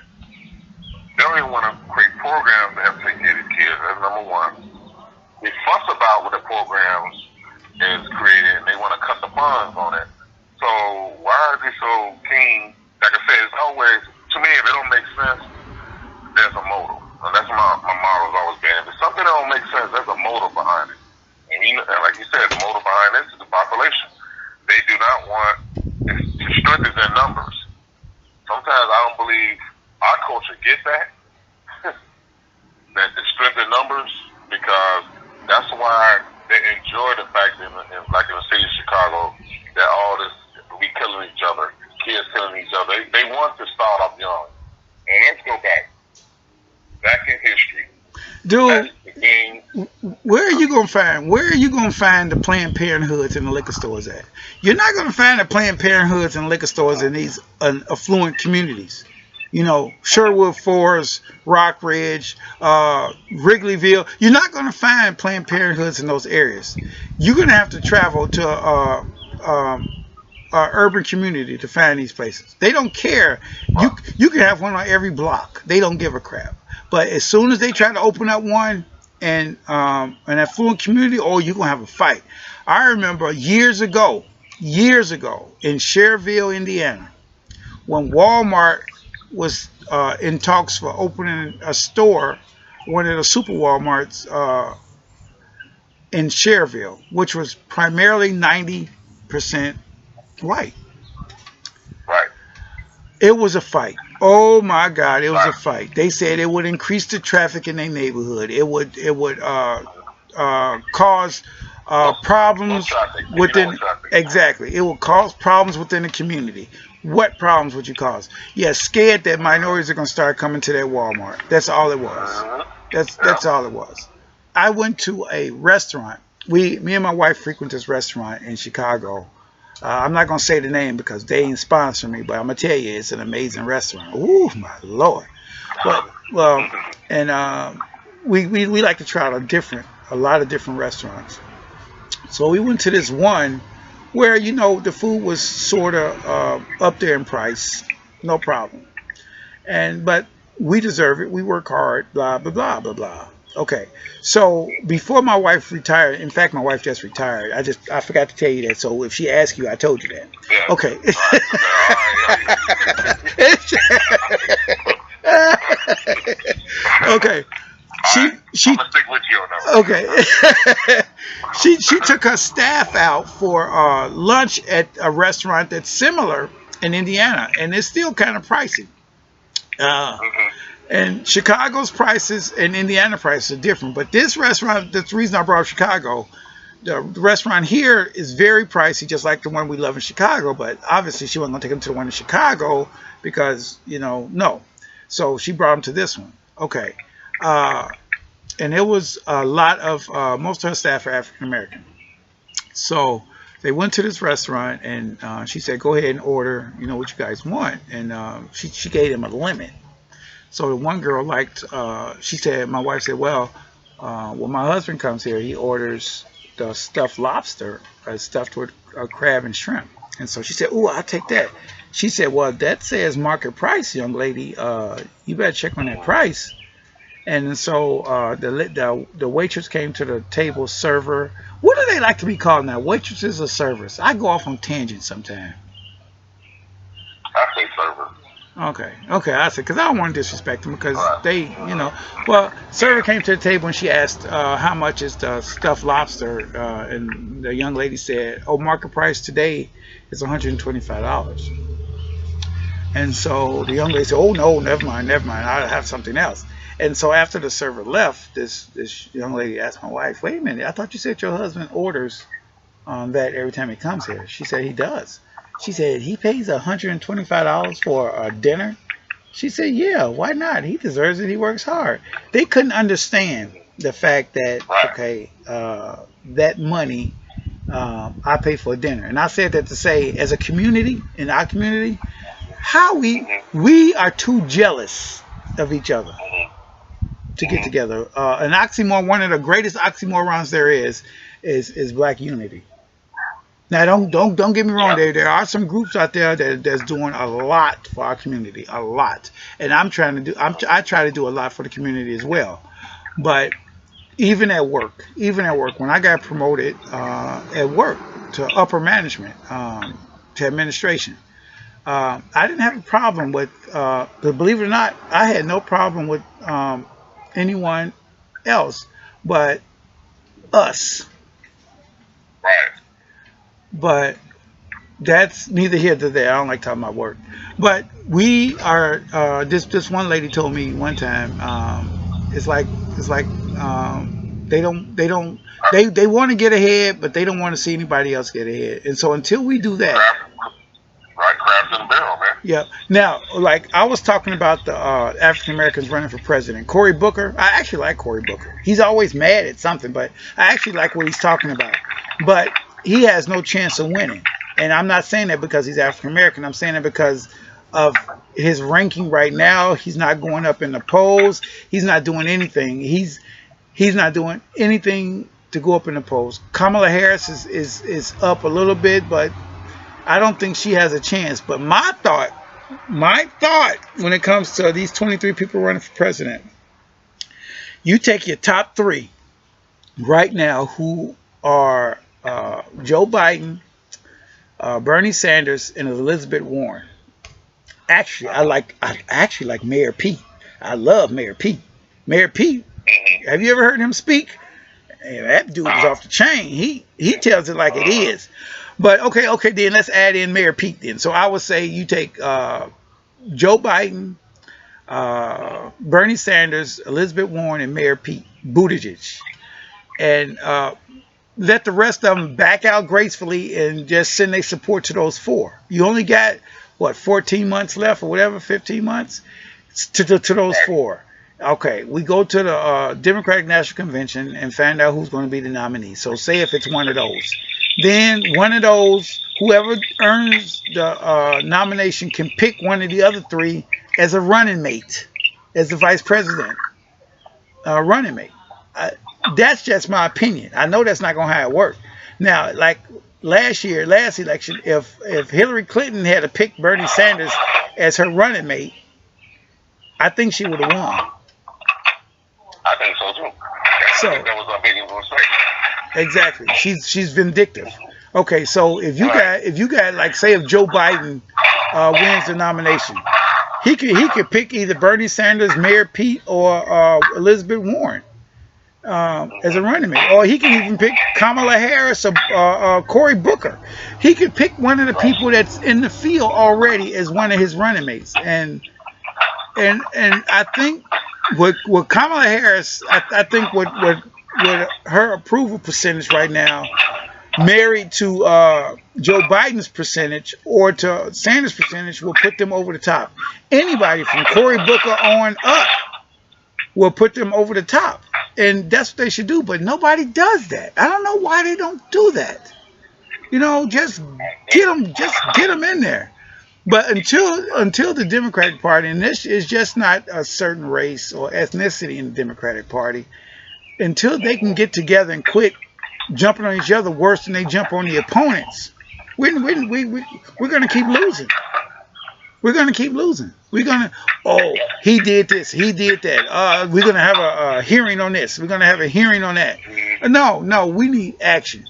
they don't even want to create programs to help take care of these kids. That's number one. They fuss about what the programs is created, and they want to cut the funds on it. So why is it so keen? Like I said, it's always, to me, if it don't make sense, there's a motive. And that's my motto's always been. If something that don't make sense, there's a motive behind it. And like you said, the motive behind this is the population. They do not want to strengthen their numbers. Sometimes I don't believe our culture get that. That the strength in numbers, because that's why they enjoy the fact that like in the city of Chicago, that all this, we killing each other, kids killing each other. They want to start off young. And let's go back in history. Dude, King. where are you gonna find the Planned Parenthoods and the liquor stores at? You're not gonna find the Planned Parenthoods and liquor stores in these affluent communities. You know, Sherwood Forest, Rockridge, Wrigleyville. You're not gonna find Planned Parenthoods in those areas. You're gonna have to travel to urban community to find these places. They don't care. You can have one on every block. They don't give a crap. But as soon as they try to open up one in an affluent community, oh, you're gonna have a fight. I remember years ago in Cherville, Indiana, when Walmart was in talks for opening a store, one of the super Walmarts in Cherville, which was primarily 90% white. Right. It was a fight. Oh my God, it was a fight. They said it would increase the traffic in their neighborhood. It would cause problems within. Exactly, it would cause problems within the community. What problems would you cause? Yeah, scared that minorities are gonna start coming to their Walmart. That's all it was. That's all it was. I went to a restaurant. Me and my wife frequent this restaurant in Chicago. I'm not gonna say the name because they ain't sponsor me, but I'm gonna tell you it's an amazing restaurant. Ooh, my lord! But well, and we like to try a lot of different restaurants. So we went to this one where the food was sort of up there in price, no problem. But we deserve it. We work hard. Blah blah blah blah blah. Okay, so before my wife retired, in fact, my wife just retired. I forgot to tell you that. So if she asks you, I told you that. Yeah. Okay. Okay. She I'm gonna stick with you on that. okay. She took her staff out for lunch at a restaurant that's similar in Indiana, and it's still kind of pricey. Uh, and Chicago's prices and Indiana prices are different. But this restaurant, that's the reason I brought up Chicago. The restaurant here is very pricey, just like the one we love in Chicago. But obviously, she wasn't going to take him to the one in Chicago because, no. So she brought him to this one. Okay. And it was a lot of, most of her staff are African American. So they went to this restaurant and she said, go ahead and order, what you guys want. And she gave them a limit. So the one girl she said, my wife said, well, when my husband comes here, he orders the stuffed lobster, stuffed with crab and shrimp. And so she said, ooh, I'll take that. She said, well, that says market price, young lady. You better check on that price. And so the waitress came to the table, server. What do they like to be called now, waitresses or servers? I go off on tangents sometimes. I say server. Okay, I said, because I don't want to disrespect them because they, well, server came to the table and she asked, how much is the stuffed lobster? And the young lady said, oh, market price today is $125. And so the young lady said, oh, no, never mind, I'll have something else. And so after the server left, this young lady asked my wife, wait a minute, I thought you said your husband orders that every time he comes here. She said he does. She said, he pays $125 for a dinner? She said, yeah, why not? He deserves it. He works hard. They couldn't understand the fact that, okay, that money I pay for a dinner. And I said that to say, as a community, in our community, how we are too jealous of each other to get together. An oxymoron, one of the greatest oxymorons there is black unity. Now, don't get me wrong. There are some groups out there that's doing a lot for our community, a lot, and I try to do a lot for the community as well. But even at work, when I got promoted at work to upper management, to administration, I didn't have a problem with. But believe it or not, I had no problem with anyone else, but us. Right. But that's neither here nor there. I don't like talking about work. But we are. This one lady told me one time. It's like they want to get ahead, but they don't want to see anybody else get ahead. And so until we do that, Crabs in the barrel, man. Yeah. Now, like I was talking about the African Americans running for president, Cory Booker. I actually like Cory Booker. He's always mad at something, but I actually like what he's talking about. But he has no chance of winning. And I'm not saying that because he's African American. I'm saying it because of his ranking right now. He's not going up in the polls. He's not doing anything. He's not doing anything to go up in the polls. Kamala Harris is up a little bit, but I don't think she has a chance. But my thought when it comes to these 23 people running for president, you take your top three right now who are Joe Biden, Bernie Sanders, and Elizabeth Warren. Actually, I actually like Mayor Pete. I love Mayor Pete. Mayor Pete, have you ever heard him speak? That dude is off the chain. He tells it like it is. But okay, then let's add in Mayor Pete then. So I would say you take Joe Biden, Bernie Sanders, Elizabeth Warren, and Mayor Pete Buttigieg, and let the rest of them back out gracefully and just send their support to those four. You only got what 14 months left or whatever, 15 months to those four. Okay, we go to the Democratic National Convention and find out who's going to be the nominee. So say if it's one of those. Then one of those, whoever earns the nomination can pick one of the other three as a running mate, as the vice president running mate. That's just my opinion. I know that's not going to how it work. Now, like last election, if Hillary Clinton had to pick Bernie Sanders as her running mate, I think she would have won. I think so too. So that was our biggest mistake. Exactly. She's vindictive. Okay, so if you got like say if Joe Biden wins the nomination, he could pick either Bernie Sanders, Mayor Pete, or Elizabeth Warren as a running mate, or he can even pick Kamala Harris or Cory Booker. He could pick one of the people that's in the field already as one of his running mates, and I think with Kamala Harris, I think with her approval percentage right now, married to Joe Biden's percentage or to Sanders' percentage, will put them over the top. Anybody from Cory Booker on up will put them over the top, and that's what they should do. But nobody does that. I don't know why they don't do that. You know, just get them in there. But until the Democratic Party, and this is just not a certain race or ethnicity in the Democratic Party, until they can get together and quit jumping on each other worse than they jump on the opponents, we're going to keep losing. We're going to keep losing. We're going to, he did this, he did that. We're going to have a hearing on this. We're going to have a hearing on that. No, we need action.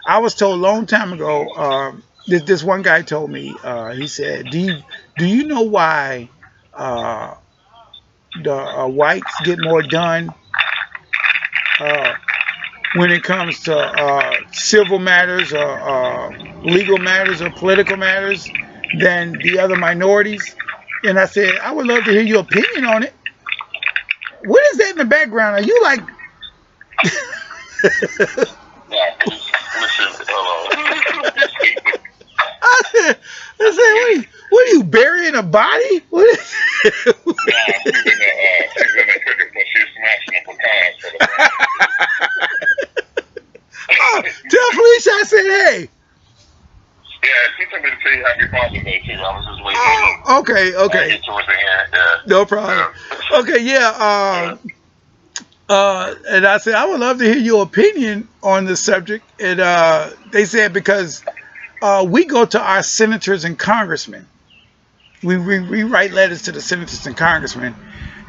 I was told a long time ago, this one guy told me, he said, do you know why the whites get more done when it comes to civil matters or legal matters or political matters than the other minorities? And I said, I would love to hear your opinion on it. What is that in the background? Are you like... I said, what are you burying a body? What is tell Felicia I said, hey. Yeah, she told me to tell you happy Father's Day too. I was just waiting. Okay. Towards the end. Yeah. No problem. Okay, yeah. And I said, I would love to hear your opinion on this subject. And they said because we go to our senators and congressmen. We write letters to the senators and congressmen.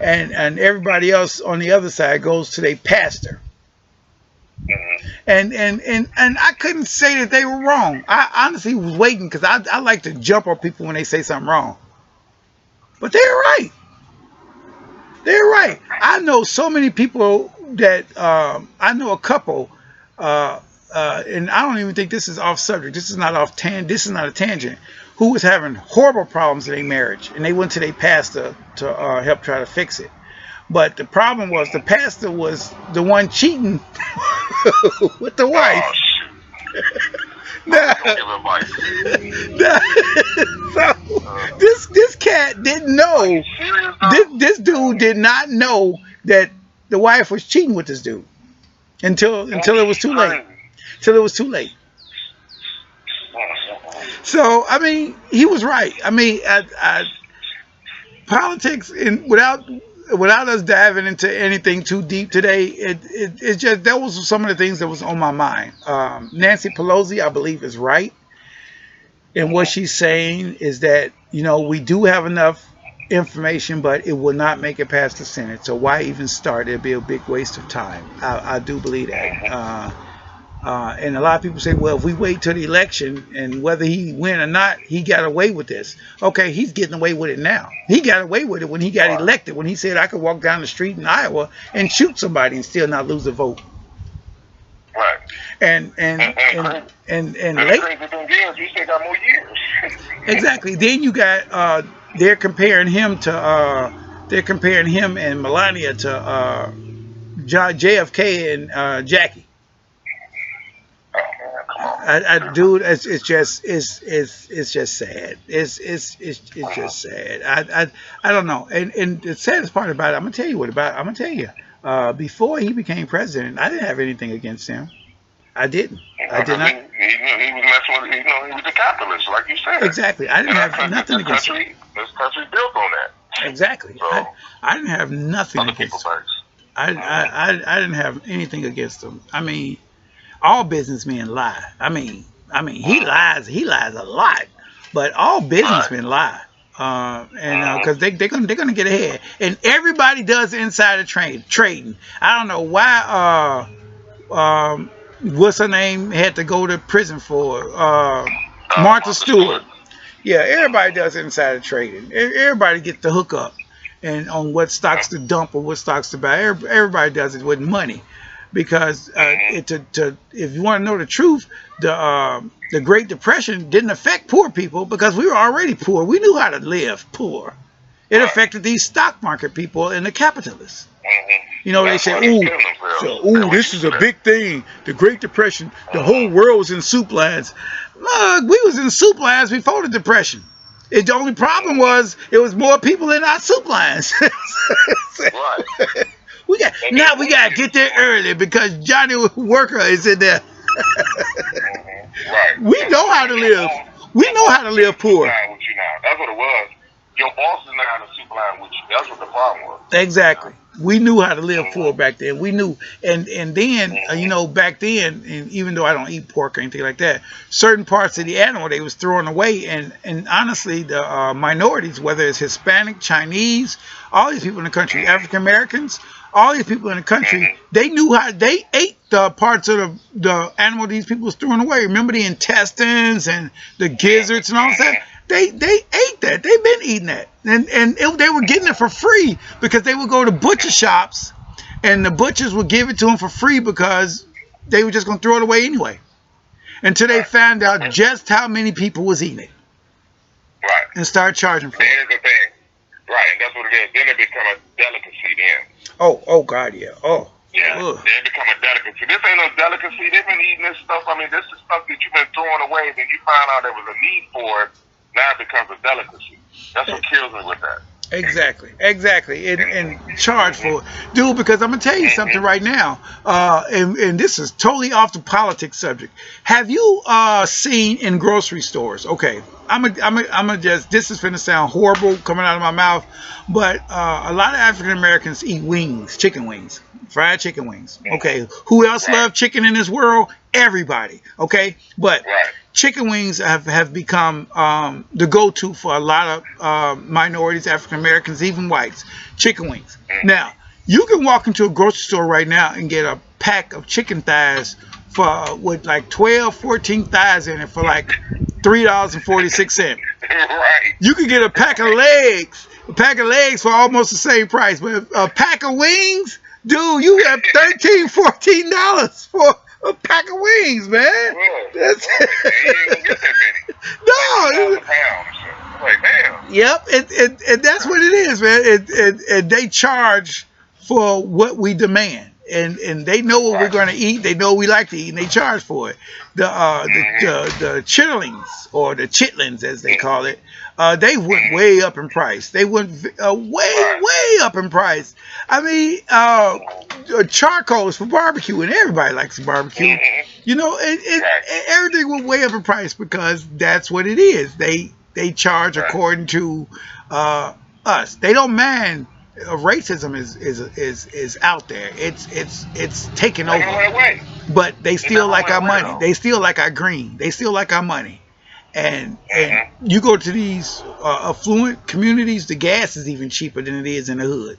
And everybody else on the other side goes to their pastor. And I couldn't say that they were wrong. I honestly was waiting because I like to jump on people when they say something wrong. But they're right. They're right. I know so many people that I know a couple, and I don't even think this is off subject. This is not This is not a tangent. Who was having horrible problems in their marriage, and they went to their pastor to help try to fix it. But the problem was the pastor was the one cheating with the wife. Don't give advice. So This cat didn't know. Are you serious, though? This dude did not know that the wife was cheating with this dude until it was too late. Crazy. Till it was too late. So I mean, he was right. I mean, politics in without us diving into anything too deep today, it just that was some of the things that was on my mind. Nancy Pelosi, I believe, is right, and what she's saying is that we do have enough information, but it will not make it past the Senate. So why even start? It'd be a big waste of time. I do believe that. And a lot of people say, well, if we wait till the election and whether he win or not, he got away with this. Okay, he's getting away with it now. He got away with it when he got elected, when he said I could walk down the street in Iowa and shoot somebody and still not lose a vote. Right. And late, crazy thing is, we still got more years. exactly. Then you got they're comparing him and Melania to JFK and Jackie. Dude, it's just sad. It's just sad. I don't know. And the saddest part about it, I'm gonna tell you. Before he became president, I didn't have anything against him. I didn't. I did not. He was messing with, he was a capitalist, like you said. Exactly. I didn't have nothing against him. This country built on that. Exactly. So, I didn't have nothing other against people him. first. I didn't have anything against him. I mean, all businessmen lie. I mean, he lies a lot, but all businessmen lie. And because they're gonna get ahead, and everybody does insider trading. I don't know why. What's her name had to go to prison for? Martha Stewart. Yeah, everybody does insider trading. Everybody gets the hookup, and on what stocks to dump or what stocks to buy. Everybody does it with money. Because if you want to know the truth, the Great Depression didn't affect poor people because we were already poor. We knew how to live poor. It affected these stock market people and the capitalists. They say, "Ooh, this is a big thing. The Great Depression. The whole world was in soup lines." Look, we was in soup lines before the Depression. The only problem was it was more people in our soup lines. Right. We gotta get there early because Johnny Worker is in there. Right. We know how to live. We know how to live poor. That's what it was. Your boss is not on the super line with you. That's what the problem was. Exactly. We knew how to live poor back then. We knew, and then back then, and even though I don't eat pork or anything like that, certain parts of the animal they was throwing away, and honestly, the minorities, whether it's Hispanic, Chinese, all these people in the country, African Americans, all these people in the country, they knew how they ate the parts of the animal these people was throwing away. Remember the intestines and the gizzards and all that. They ate that. They've been eating that, and they were getting it for free because they would go to butcher shops, and the butchers would give it to them for free because they were just going to throw it away anyway. Until they found out just how many people was eating it, right, and started charging for it. Here's the thing, right, and that's what it is. Then it become a delicacy. Then. Oh God, yeah. Oh. Yeah, they become a delicacy. This ain't no delicacy. They've been eating this stuff. I mean, this is stuff that you've been throwing away. Then you find out there was a need for it. Now it becomes a delicacy. That's what kills me with that. Exactly. And charge for it. Dude, because I'm going to tell you something right now, and this is totally off the politics subject. Have you seen in grocery stores, okay, I'm just, this is going to sound horrible coming out of my mouth, but a lot of African Americans eat wings, chicken wings, fried chicken wings. Okay, who else loves chicken in this world? Everybody. Okay, but chicken wings have become the go-to for a lot of minorities, African Americans, even whites. Chicken wings. Now, you can walk into a grocery store right now and get a pack of chicken thighs with like 12, 14 thighs in it for like $3.46. Right. You can get a pack of legs for almost the same price, but a pack of wings, dude, you have $13, $14 for a pack of wings, man. That's you ain't gonna get that many. no. Pounds. Like, damn. Yep, and that's what it is, man. And they charge for what we demand, and they know what we're going to eat. They know we like to eat, and they charge for it. The chitterlings, or the chitlins as they call it, they went way up in price. They went way up in price. I mean, charcoal is for barbecue, and everybody likes barbecue. You know, everything went way up in price because that's what it is. They charge according to us. They don't mind. Racism is out there. It's taken over. But they still like our money. They still like our green. They still like our money. And you go to these affluent communities, the gas is even cheaper than it is in the hood.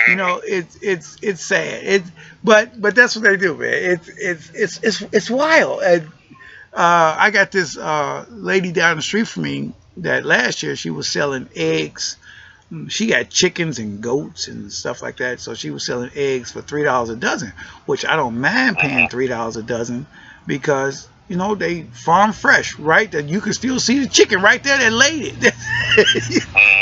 You know, it's sad. But that's what they do, man. It's wild. And, I got this lady down the street from me that last year she was selling eggs. She got chickens and goats and stuff like that, so she was selling eggs for $3 a dozen, which I don't mind paying $3 a dozen because, you know, they farm fresh, right? That you can still see the chicken right there that laid it.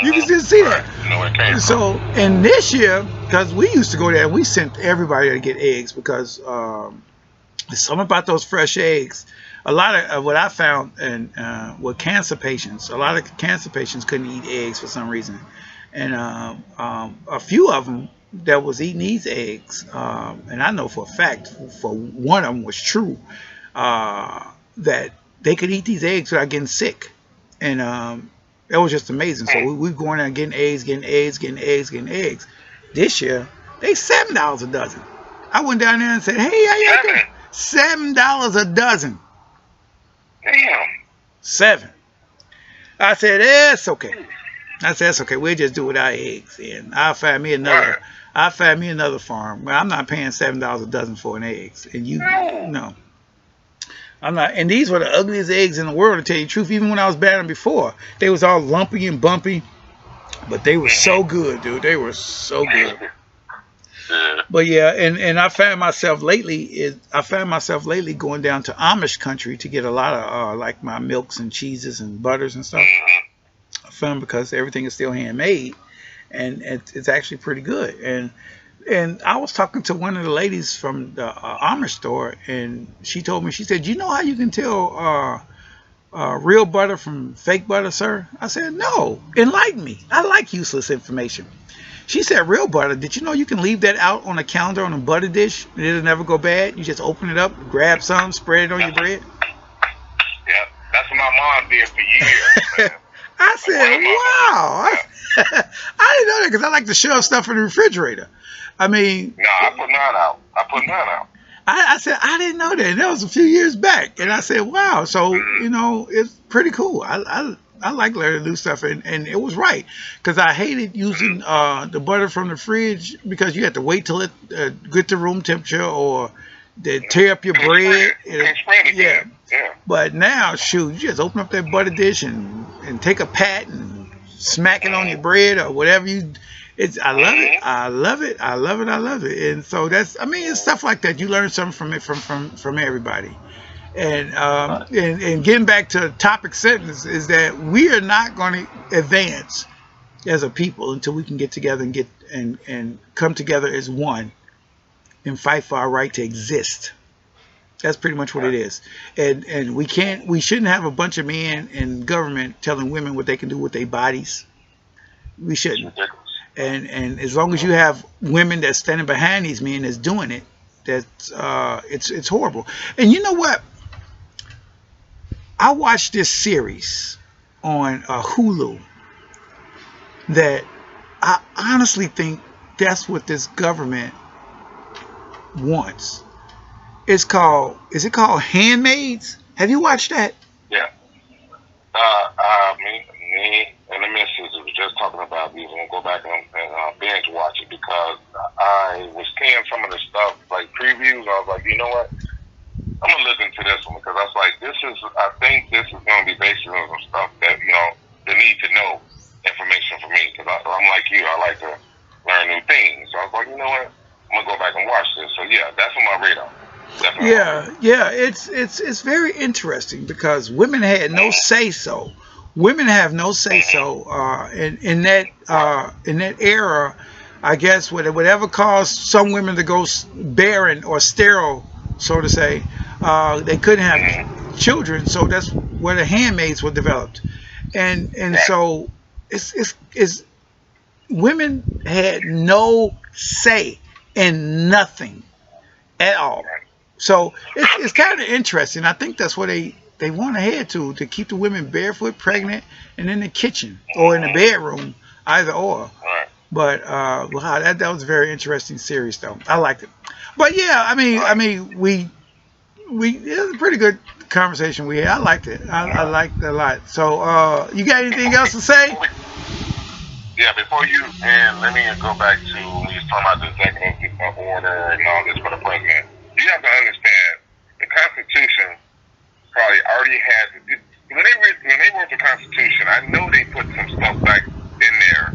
You can still see that. So, and this year, because we used to go there, we sent everybody to get eggs because there's something about those fresh eggs. A lot of what I found with cancer patients, a lot of cancer patients couldn't eat eggs for some reason. And a few of them that was eating these eggs, and I know for a fact, for one of them was true, that they could eat these eggs without getting sick. And it was just amazing. So we going out getting eggs. This year, they $7 a dozen. I went down there and said, hey, how you doing? $7 a dozen. Damn. 7. I said, that's okay. That's okay. We'll just do it without eggs, and I'll find me another. I'll find me another farm. Well, I'm not paying $7 a dozen for an eggs, and you no. I'm not. And these were the ugliest eggs in the world, to tell you the truth. Even when I was buying them before, they was all lumpy and bumpy, but they were so good, dude. They were so good. But yeah, and I found myself lately going down to Amish country to get a lot of like my milks and cheeses and butters and stuff. Fun because everything is still handmade, and it's actually pretty good. And I was talking to one of the ladies from the Amish store, and she told me, she said, you know how you can tell real butter from fake butter, sir? I said, no, enlighten me. I like useless information. She said, real butter, did you know you can leave that out on a calendar on a butter dish and it'll never go bad? You just open it up, grab some, spread it on your bread. Yeah, that's what my mom did for years. I said, wow. I didn't know that because I like to shove stuff in the refrigerator. I mean. No, I put mine out. I said, I didn't know that. And that was a few years back. And I said, wow. So, you know, it's pretty cool. I like learning new stuff. And it was right. Because I hated using the butter from the fridge because you had to wait till it get to room temperature or they tear up your bread. Yeah. But now, shoot, you just open up that butter dish and take a pat and smack it on your bread or whatever you. I love it. And so it's stuff like that. You learn something from it from everybody. And getting back to topic sentence is that we are not going to advance as a people until we can get together and come together as one and fight for our right to exist. That's pretty much what it is. And we shouldn't have a bunch of men in government telling women what they can do with their bodies. We shouldn't. And as long as you have women that's standing behind these men that's doing it, that's it's horrible. And you know what? I watched this series on Hulu that I honestly think that's what this government wants. Is it called Handmaids? Have you watched that? Yeah. Me and the missus was just talking about these. I'm gonna go back and binge watch it because I was seeing some of the stuff like previews. I was like, you know what? I'm gonna look into this one because I was like, I think this is gonna be based on some stuff that they need to know information for me because I'm like you. I like to learn new things. So I was like, you know what? I'm gonna go back and watch this. So yeah, that's on my radar. Definitely. Yeah, it's very interesting because women had no say so. Women have no say so in that era I guess whatever caused some women to go barren or sterile, so to say, they couldn't have children. So that's where the handmaids were developed, and Right. so it's women had no say in nothing at all. Right. So it's kind of interesting. I think that's what they want to head to keep the women barefoot, pregnant, and in the kitchen or in the bedroom, either or. Right. But wow, that was a very interesting series, though. I liked it. But yeah, Right. we it was a pretty good conversation we had. I liked it. I Right. liked it a lot. So you got anything else to say? Before we, yeah, before you end, let me go back to when you was talking about the executive order and all this for the president. You have to understand the Constitution probably already had when they wrote the Constitution. I know they put some stuff back in there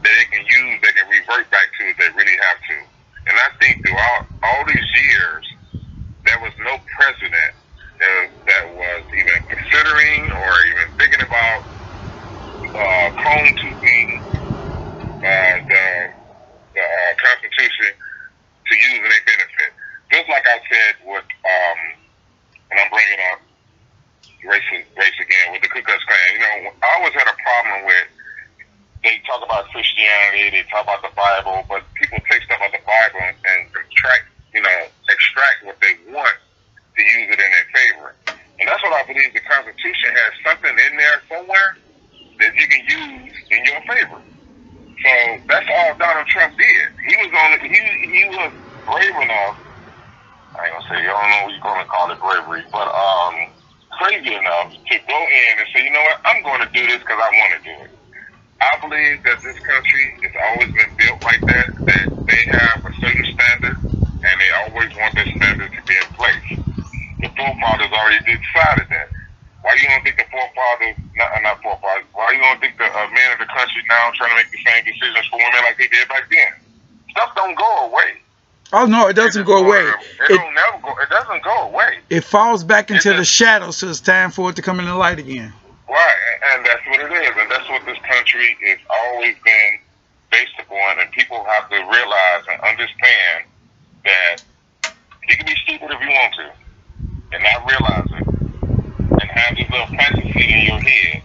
that they can use, they can revert back to if they really have to. And I think throughout all these years, there was no president that was even considering or even thinking about cone toothing the Constitution to use in their benefit. Just like I said with, and I'm bringing up race again, with the Ku Klux Klan. You know, I always had a problem with, they talk about Christianity, they talk about the Bible, but people take stuff out the Bible and extract what they want to use it in their favor. And that's what I believe the Constitution has something in there somewhere that you can use in your favor. So that's all Donald Trump did. He was brave enough. I ain't gonna say, I don't know what you're gonna call it bravery, but crazy enough to go in and say, you know what, I'm going to do this because I want to do it. I believe that this country has always been built like that they have a certain standard, and they always want that standard to be in place. The forefathers already decided that. Why you don't think the forefathers, not forefathers, why you don't think the men of the country now trying to make the same decisions for women like they did back then? Stuff don't go away. Oh no, it doesn't go away. It doesn't go away. It falls back into the shadows, so it's time for it to come in the light again. Right, and that's what it is, and that's what this country has always been based upon, and people have to realize and understand that you can be stupid if you want to, and not realize it, and have this little fantasy in your head.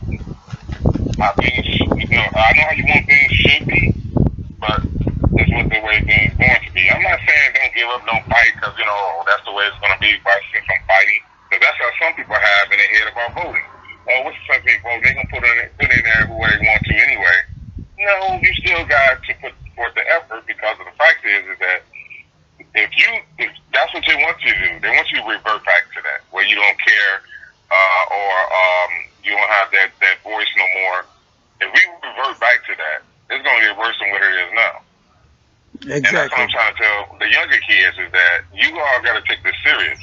How things, I know how you want things should be, but that's what the way things going to be. I'm not saying don't give up, don't fight, because, that's the way it's going to be by since I'm fighting, because that's how some people have in their head about voting. Oh, what's some people? They can put in there who they want to anyway. No, you still got to put forth the effort, because of the fact is that if that's what they want you to do, they want you to revert back to that, where you don't care or you don't have that voice no more. If we revert back to that, it's going to get worse than what it is now. Exactly. And that's what I'm trying to tell the younger kids is that you all got to take this serious.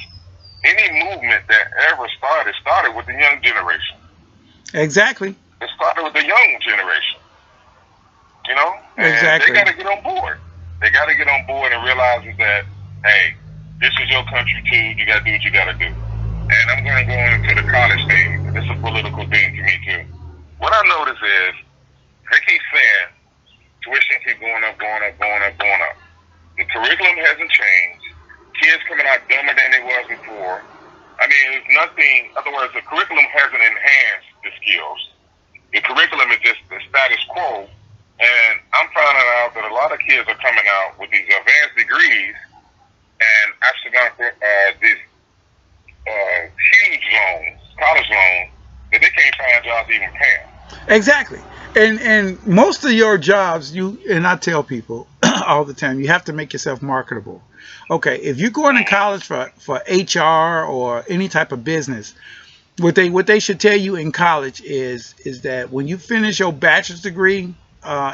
Any movement that ever started with the young generation. Exactly. It started with the young generation. And exactly. They got to get on board. They got to get on board and realize that, hey, this is your country too. You got to do what you got to do. And I'm going to go into the college thing. It's a political thing to me too. What I notice is they keep saying tuition keep going up, going up, going up, going up. The curriculum hasn't changed. Kids coming out dumber than they was before. I mean, there's nothing. In other words, the curriculum hasn't enhanced the skills. The curriculum is just the status quo. And I'm finding out that a lot of kids are coming out with these advanced degrees and actually got these huge loans, college loans, that they can't find jobs even paying. Exactly. And most of your jobs, and I tell people all the time, you have to make yourself marketable. Okay, if you're going to college for HR or any type of business, what they should tell you in college is that when you finish your bachelor's degree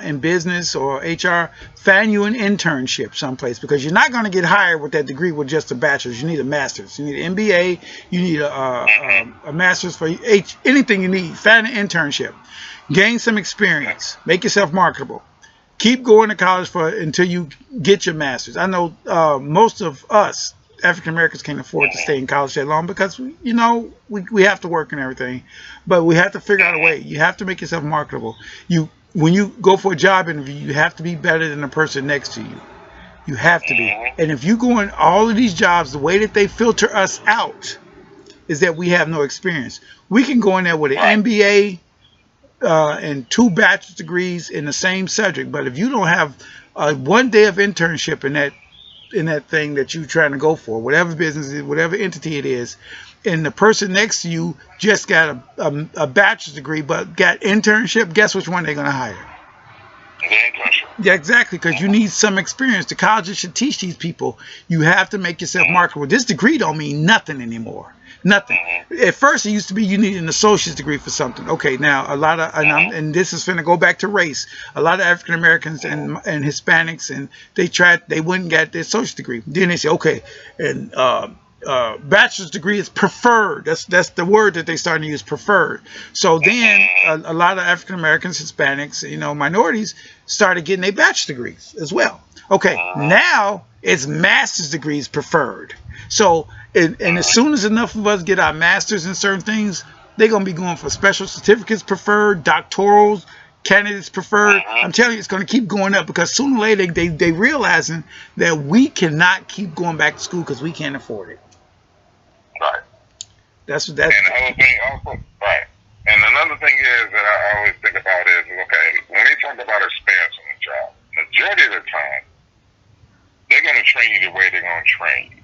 in business or HR, find you an internship someplace, because you're not going to get hired with that degree with just a bachelor's. You need a master's. You need an MBA. You need a master's for anything you need. Find an internship. Gain some experience. Make yourself marketable. Keep going to college until you get your master's. I know most of us African Americans can't afford to stay in college that long, because we have to work and everything, but we have to figure out a way. You have to make yourself marketable. You when you go for a job interview, you have to be better than the person next to you. You have to be. And if you go in all of these jobs, the way that they filter us out is that we have no experience. We can go in there with an MBA and 2 bachelor's degrees in the same subject, but if you don't have 1 day of internship in that thing that you're trying to go for, whatever business it is, whatever entity it is, and the person next to you just got a bachelor's degree but got internship, guess which one they're going to hire? Yeah, exactly, because you need some experience. The colleges should teach these people you have to make yourself marketable. This degree don't mean nothing anymore. Nothing. At first, it used to be you need an associate's degree for something. Okay, now a lot of, and this is going to go back to race. A lot of African Americans and Hispanics, and they wouldn't get their associate's degree. Then they say, okay, and bachelor's degree is preferred. That's the word that they started to use, preferred. So then a lot of African Americans, Hispanics, minorities started getting their bachelor's degrees as well. Okay, now it's master's degrees preferred. So and as soon as enough of us get our masters in certain things, they're gonna be going for special certificates preferred, doctorals, candidates preferred. I'm telling you, it's going to keep going up because sooner or later they realizing that we cannot keep going back to school because we can't afford it. Right. That's what that's. And the other thing also, right. And another thing is that I always think about is, okay, when they talk about experience on the job, majority of the time, they're going to train you the way they're going to train you.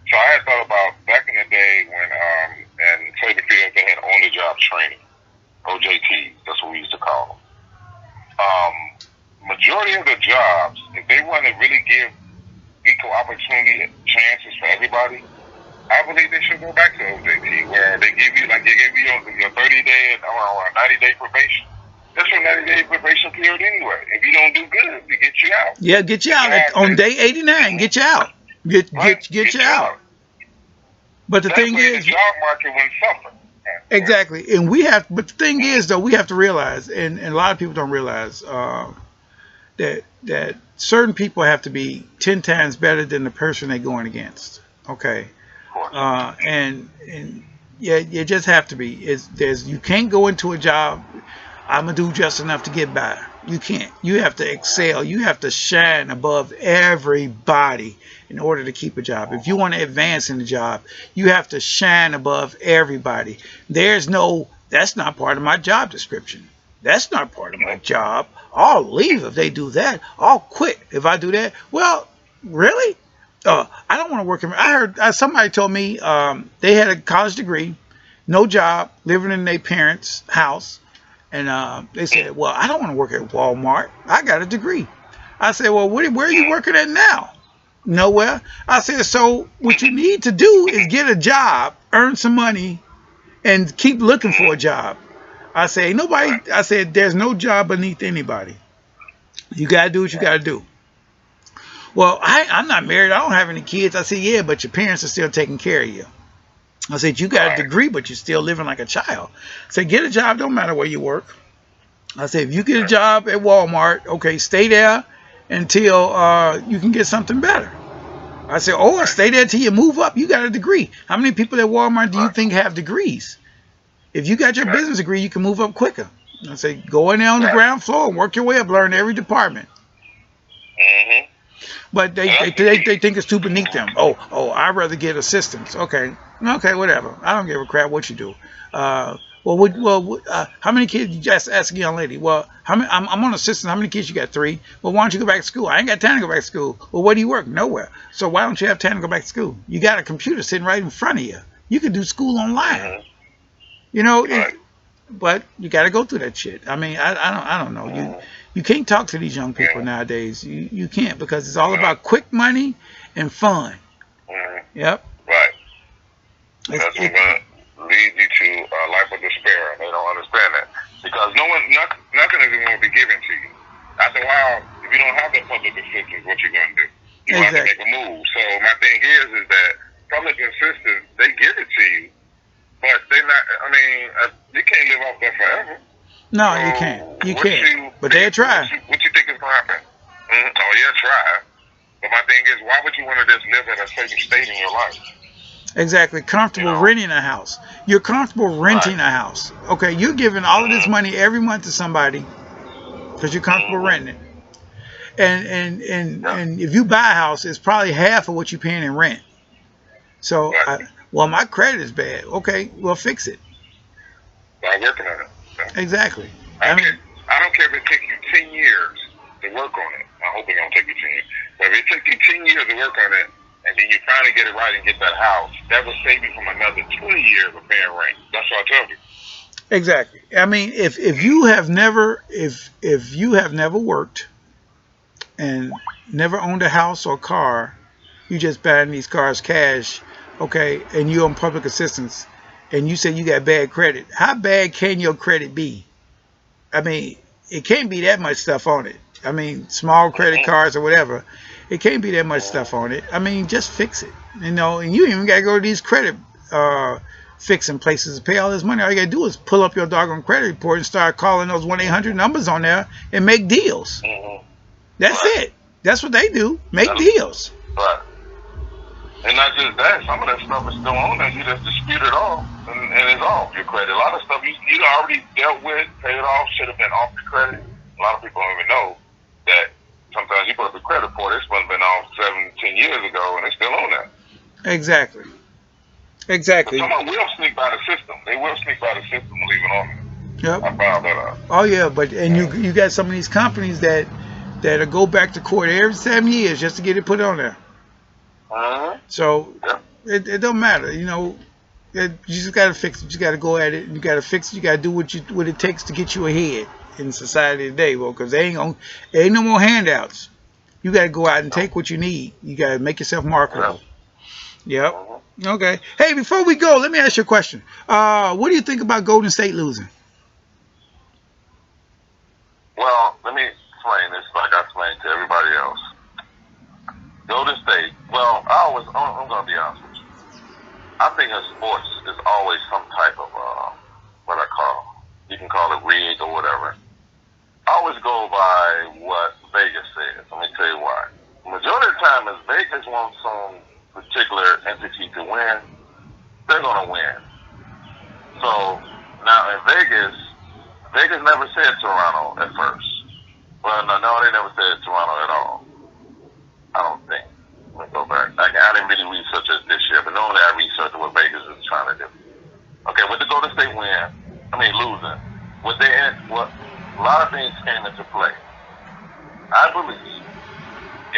So I had thought about back in the day when, in Toyota Field, they had on-the-job training, OJT, that's what we used to call them. Majority of the jobs, if they want to really give equal opportunity chances for everybody, I believe they should go back to OJT, where they give you, like they gave you your 30-day or 90-day probation. That's your 90-day probation period anyway. If you don't do good, they get you out. Yeah, get you out. On day 89, get you out. Get you out. But the thing is, the job market wouldn't suffer. Exactly. And but the thing is, though, we have to realize, and a lot of people don't realize, that certain people have to be 10 times better than the person they're going against. Okay. And yeah, you just have to be. You can't go into a job, I'm going to do just enough to get by. You can't. You have to excel. You have to shine above everybody in order to keep a job. If you want to advance in the job, you have to shine above everybody. That's not part of my job description. That's not part of my job. I'll leave if they do that. I'll quit if I do that. Well, really? I don't want to work in. I heard somebody told me they had a college degree, no job, living in their parents' house. And they said, well, I don't want to work at Walmart. I got a degree. I said, well, where are you working at now? Nowhere. I said, so what you need to do is get a job, earn some money, and keep looking for a job. I said, there's no job beneath anybody. You got to do what you got to do. Well, I'm not married. I don't have any kids. I said, yeah, but your parents are still taking care of you. I said, you got a degree, but you're still living like a child. I said, get a job, don't matter where you work. I said, if you get a job at Walmart, okay, stay there until you can get something better. I said, stay there till you move up. You got a degree. How many people at Walmart do you think have degrees? If you got your business degree, you can move up quicker. I said, go in there on the ground floor and work your way up, learn every department. But they think it's too beneath them. I'd rather get assistance. Okay, whatever. I don't give a crap what you do. How many kids? You just ask a young lady. Well, I'm on assistance. How many kids you got? 3. Well, why don't you go back to school? I ain't got time to go back to school. Well, where do you work? Nowhere. So why don't you have time to go back to school? You got a computer sitting right in front of you. You can do school online. But you got to go through that shit. I mean, I don't know. You can't talk to these young people nowadays. You can't, because it's all about quick money and fun. Yep. Right. That's what's going to lead you to a life of despair. They don't understand that. Because nothing is going to be given to you. After a while, if you don't have the public assistance, what you going to do? You have to make a move. So my thing is that public assistance, they give it to you, but they're not, you can't live off that forever. No, you can't. You can't. But they'll try. What you think is going to happen? Oh, yeah, try. But my thing is, why would you want to just live at a certain state in your life? Exactly. Comfortable renting a house. You're comfortable renting a house. Okay, you're giving all of this money every month to somebody, because you're comfortable renting it. And if you buy a house, it's probably half of what you're paying in rent. So, well, my credit is bad. Okay, well, fix it. I'm working on it. Exactly. I don't care if it takes you 10 years to work on it. I hope it don't take you 10 years. But if it takes you 10 years to work on it, and then you finally get it right and get that house, that will save you from another 20 years of paying rent. That's what I told you. Exactly. I mean, if you have never worked and never owned a house or car, you just buying these cars cash, okay, and you're on public assistance, and you say you got bad credit. How bad can your credit be? I mean, it can't be that much stuff on it. I mean, small credit cards or whatever, it can't be that much stuff on it. I mean, just fix it, you know. And you even gotta go to these credit fixing places to pay all this money. All you gotta do is pull up your doggone credit report and start calling those 1-800 numbers on there and make deals. That's it. That's what they do. Make deals. Right. And not just that, some of that stuff is still on there. You just dispute it off, and it's off your credit. A lot of stuff you already dealt with, paid off, should have been off your credit. A lot of people don't even know that sometimes you put up a credit report, it's supposed to been off 7-10 years ago, and it's still on there. Exactly. Exactly. But someone will sneak by the system. They will sneak by the system and leave it on there. Yep. I found that out. Oh yeah, but you got some of these companies that'll go back to court every 7 years just to get it put on there. So it don't matter, you know. You just gotta fix it. You just gotta go at it. You gotta fix it. You gotta do what it takes to get you ahead in society today, well, because there ain't no more handouts. You gotta go out and take what you need. You gotta make yourself marketable. Yep. Okay. Hey, before we go, let me ask you a question. What do you think about Golden State losing? Well, let me explain this like I explained to everybody else. Golden State, well, I'm going to be honest with you. I think in sports, there's always some type of, you can call it rigged or whatever. I always go by what Vegas says. Let me tell you why. The majority of the time, if Vegas wants some particular entity to win, they're going to win. So, now in Vegas never said Toronto at first. Well, no, they never said Toronto at all. I don't think. Let me go back. I didn't really research it this year, but normally I researched what Vegas is trying to do. Okay, with the Golden State losing, a lot of things came into play. I believe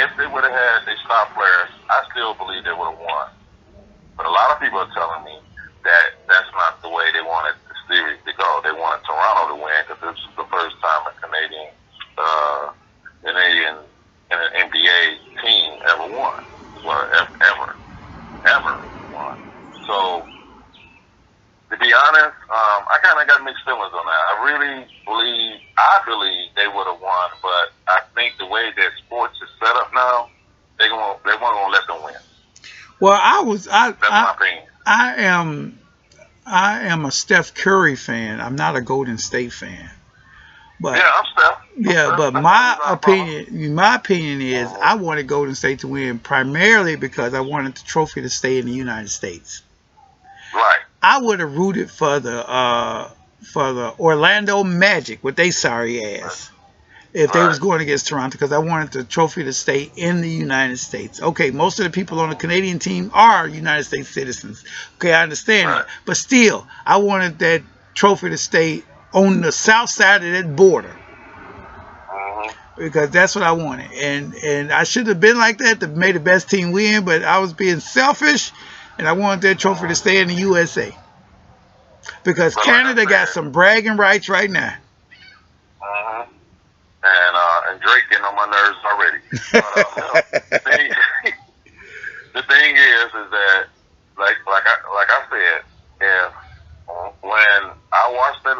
if they would have had their star players, I still believe they would have won. But a lot of people are telling me that that's not the way they wanted the series to go. They wanted Toronto to win because this was the first time a Canadian in an NBA team ever won. Well, ever won. So, to be honest, I kind of got mixed feelings on that. I believe they would have won, but I think the way that sports is set up now, they weren't gonna let them win. Well, that's my opinion. I am a Steph Curry fan. I'm not a Golden State fan. But yeah, I'm Steph. But my opinion is I wanted Golden State to win primarily because I wanted the trophy to stay in the United States. Right. I would have rooted for the Orlando Magic with they sorry ass if they was going against Toronto, because I wanted the trophy to stay in the United States. Okay, most of the people on the Canadian team are United States citizens. Okay, I understand that. But still, I wanted that trophy to stay on the south side of that border. Because that's what I wanted. And I should have been like that to make the best team win, but I was being selfish, and I wanted that trophy to stay in the USA. Because Canada got some bragging rights right now. And Drake getting on my nerves already. The thing is that, like I said, when I watched the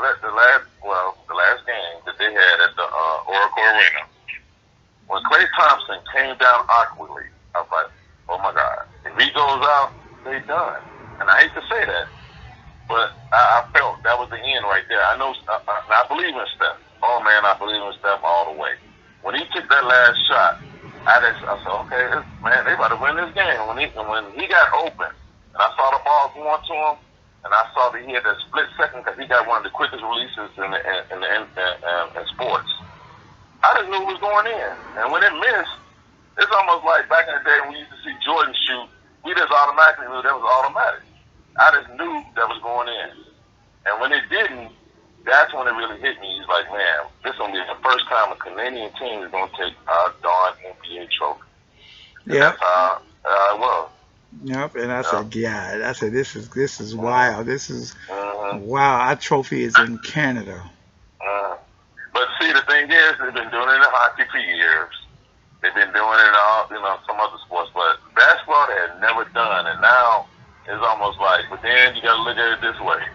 last game that they had at the Oracle Arena, when Klay Thompson came down awkwardly, I was like, oh my God, if he goes out, they done. And I hate to say that, but I felt that was the end right there. I know, I believe in Steph. Oh man, I believe in Steph all the way. When he took that last shot, I said, okay, man, they about to win this game. When he got open, and I saw the ball going to him, and I saw that he had that split second because he got one of the quickest releases in sports. I just knew it was going in. And when it missed, it's almost like back in the day when we used to see Jordan shoot, we just automatically knew that was automatic. I just knew that was going in. And when it didn't, that's when it really hit me. He's like, man, this is going to be the first time a Canadian team is going to take our darn NBA trophy. Yep. That's how it was. Yep. And I said, yeah, I said, this is wild. This is wow. Our trophy is in Canada. But see, the thing is, they've been doing it in hockey for years. They've been doing it in all, some other sports, but basketball they had never done, and now it's almost like, but then you got to look at it this way.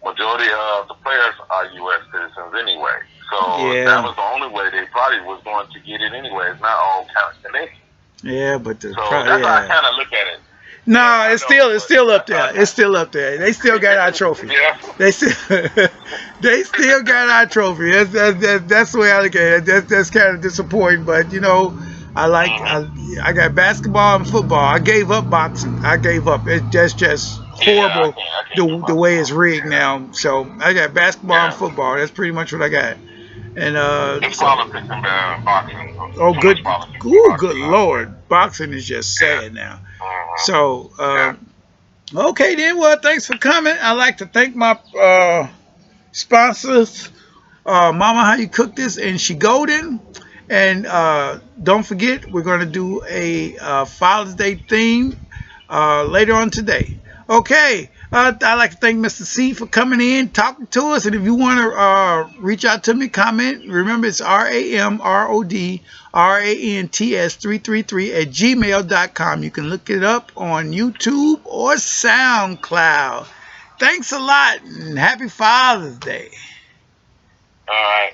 Majority of the players are U.S. citizens anyway, so that was the only way they probably was going to get it anyway. It's not all kind of Canadian. Yeah, but that's how I kind of look at it. No, it's still up there. It's still up there. They still got our trophy. Yeah. They still got our trophy. That's the way I look at it. That's kind of disappointing, but I got basketball and football. I gave up boxing. I gave up. That's just horrible the way it's rigged now. So I got basketball and football. That's pretty much what I got. And it's politics in boxing. Oh, good Lord, boxing is just sad now. So, okay then. Well, thanks for coming. I'd like to thank my sponsors, Mama How You Cook This and She Golden. And don't forget, we're going to do a Father's Day theme later on today. Okay. I'd like to thank Mr. C for coming in, talking to us. And if you want to reach out to me, comment, remember it's RAMRODRANTS333 @gmail.com. You can look it up on YouTube or SoundCloud. Thanks a lot and happy Father's Day. All right.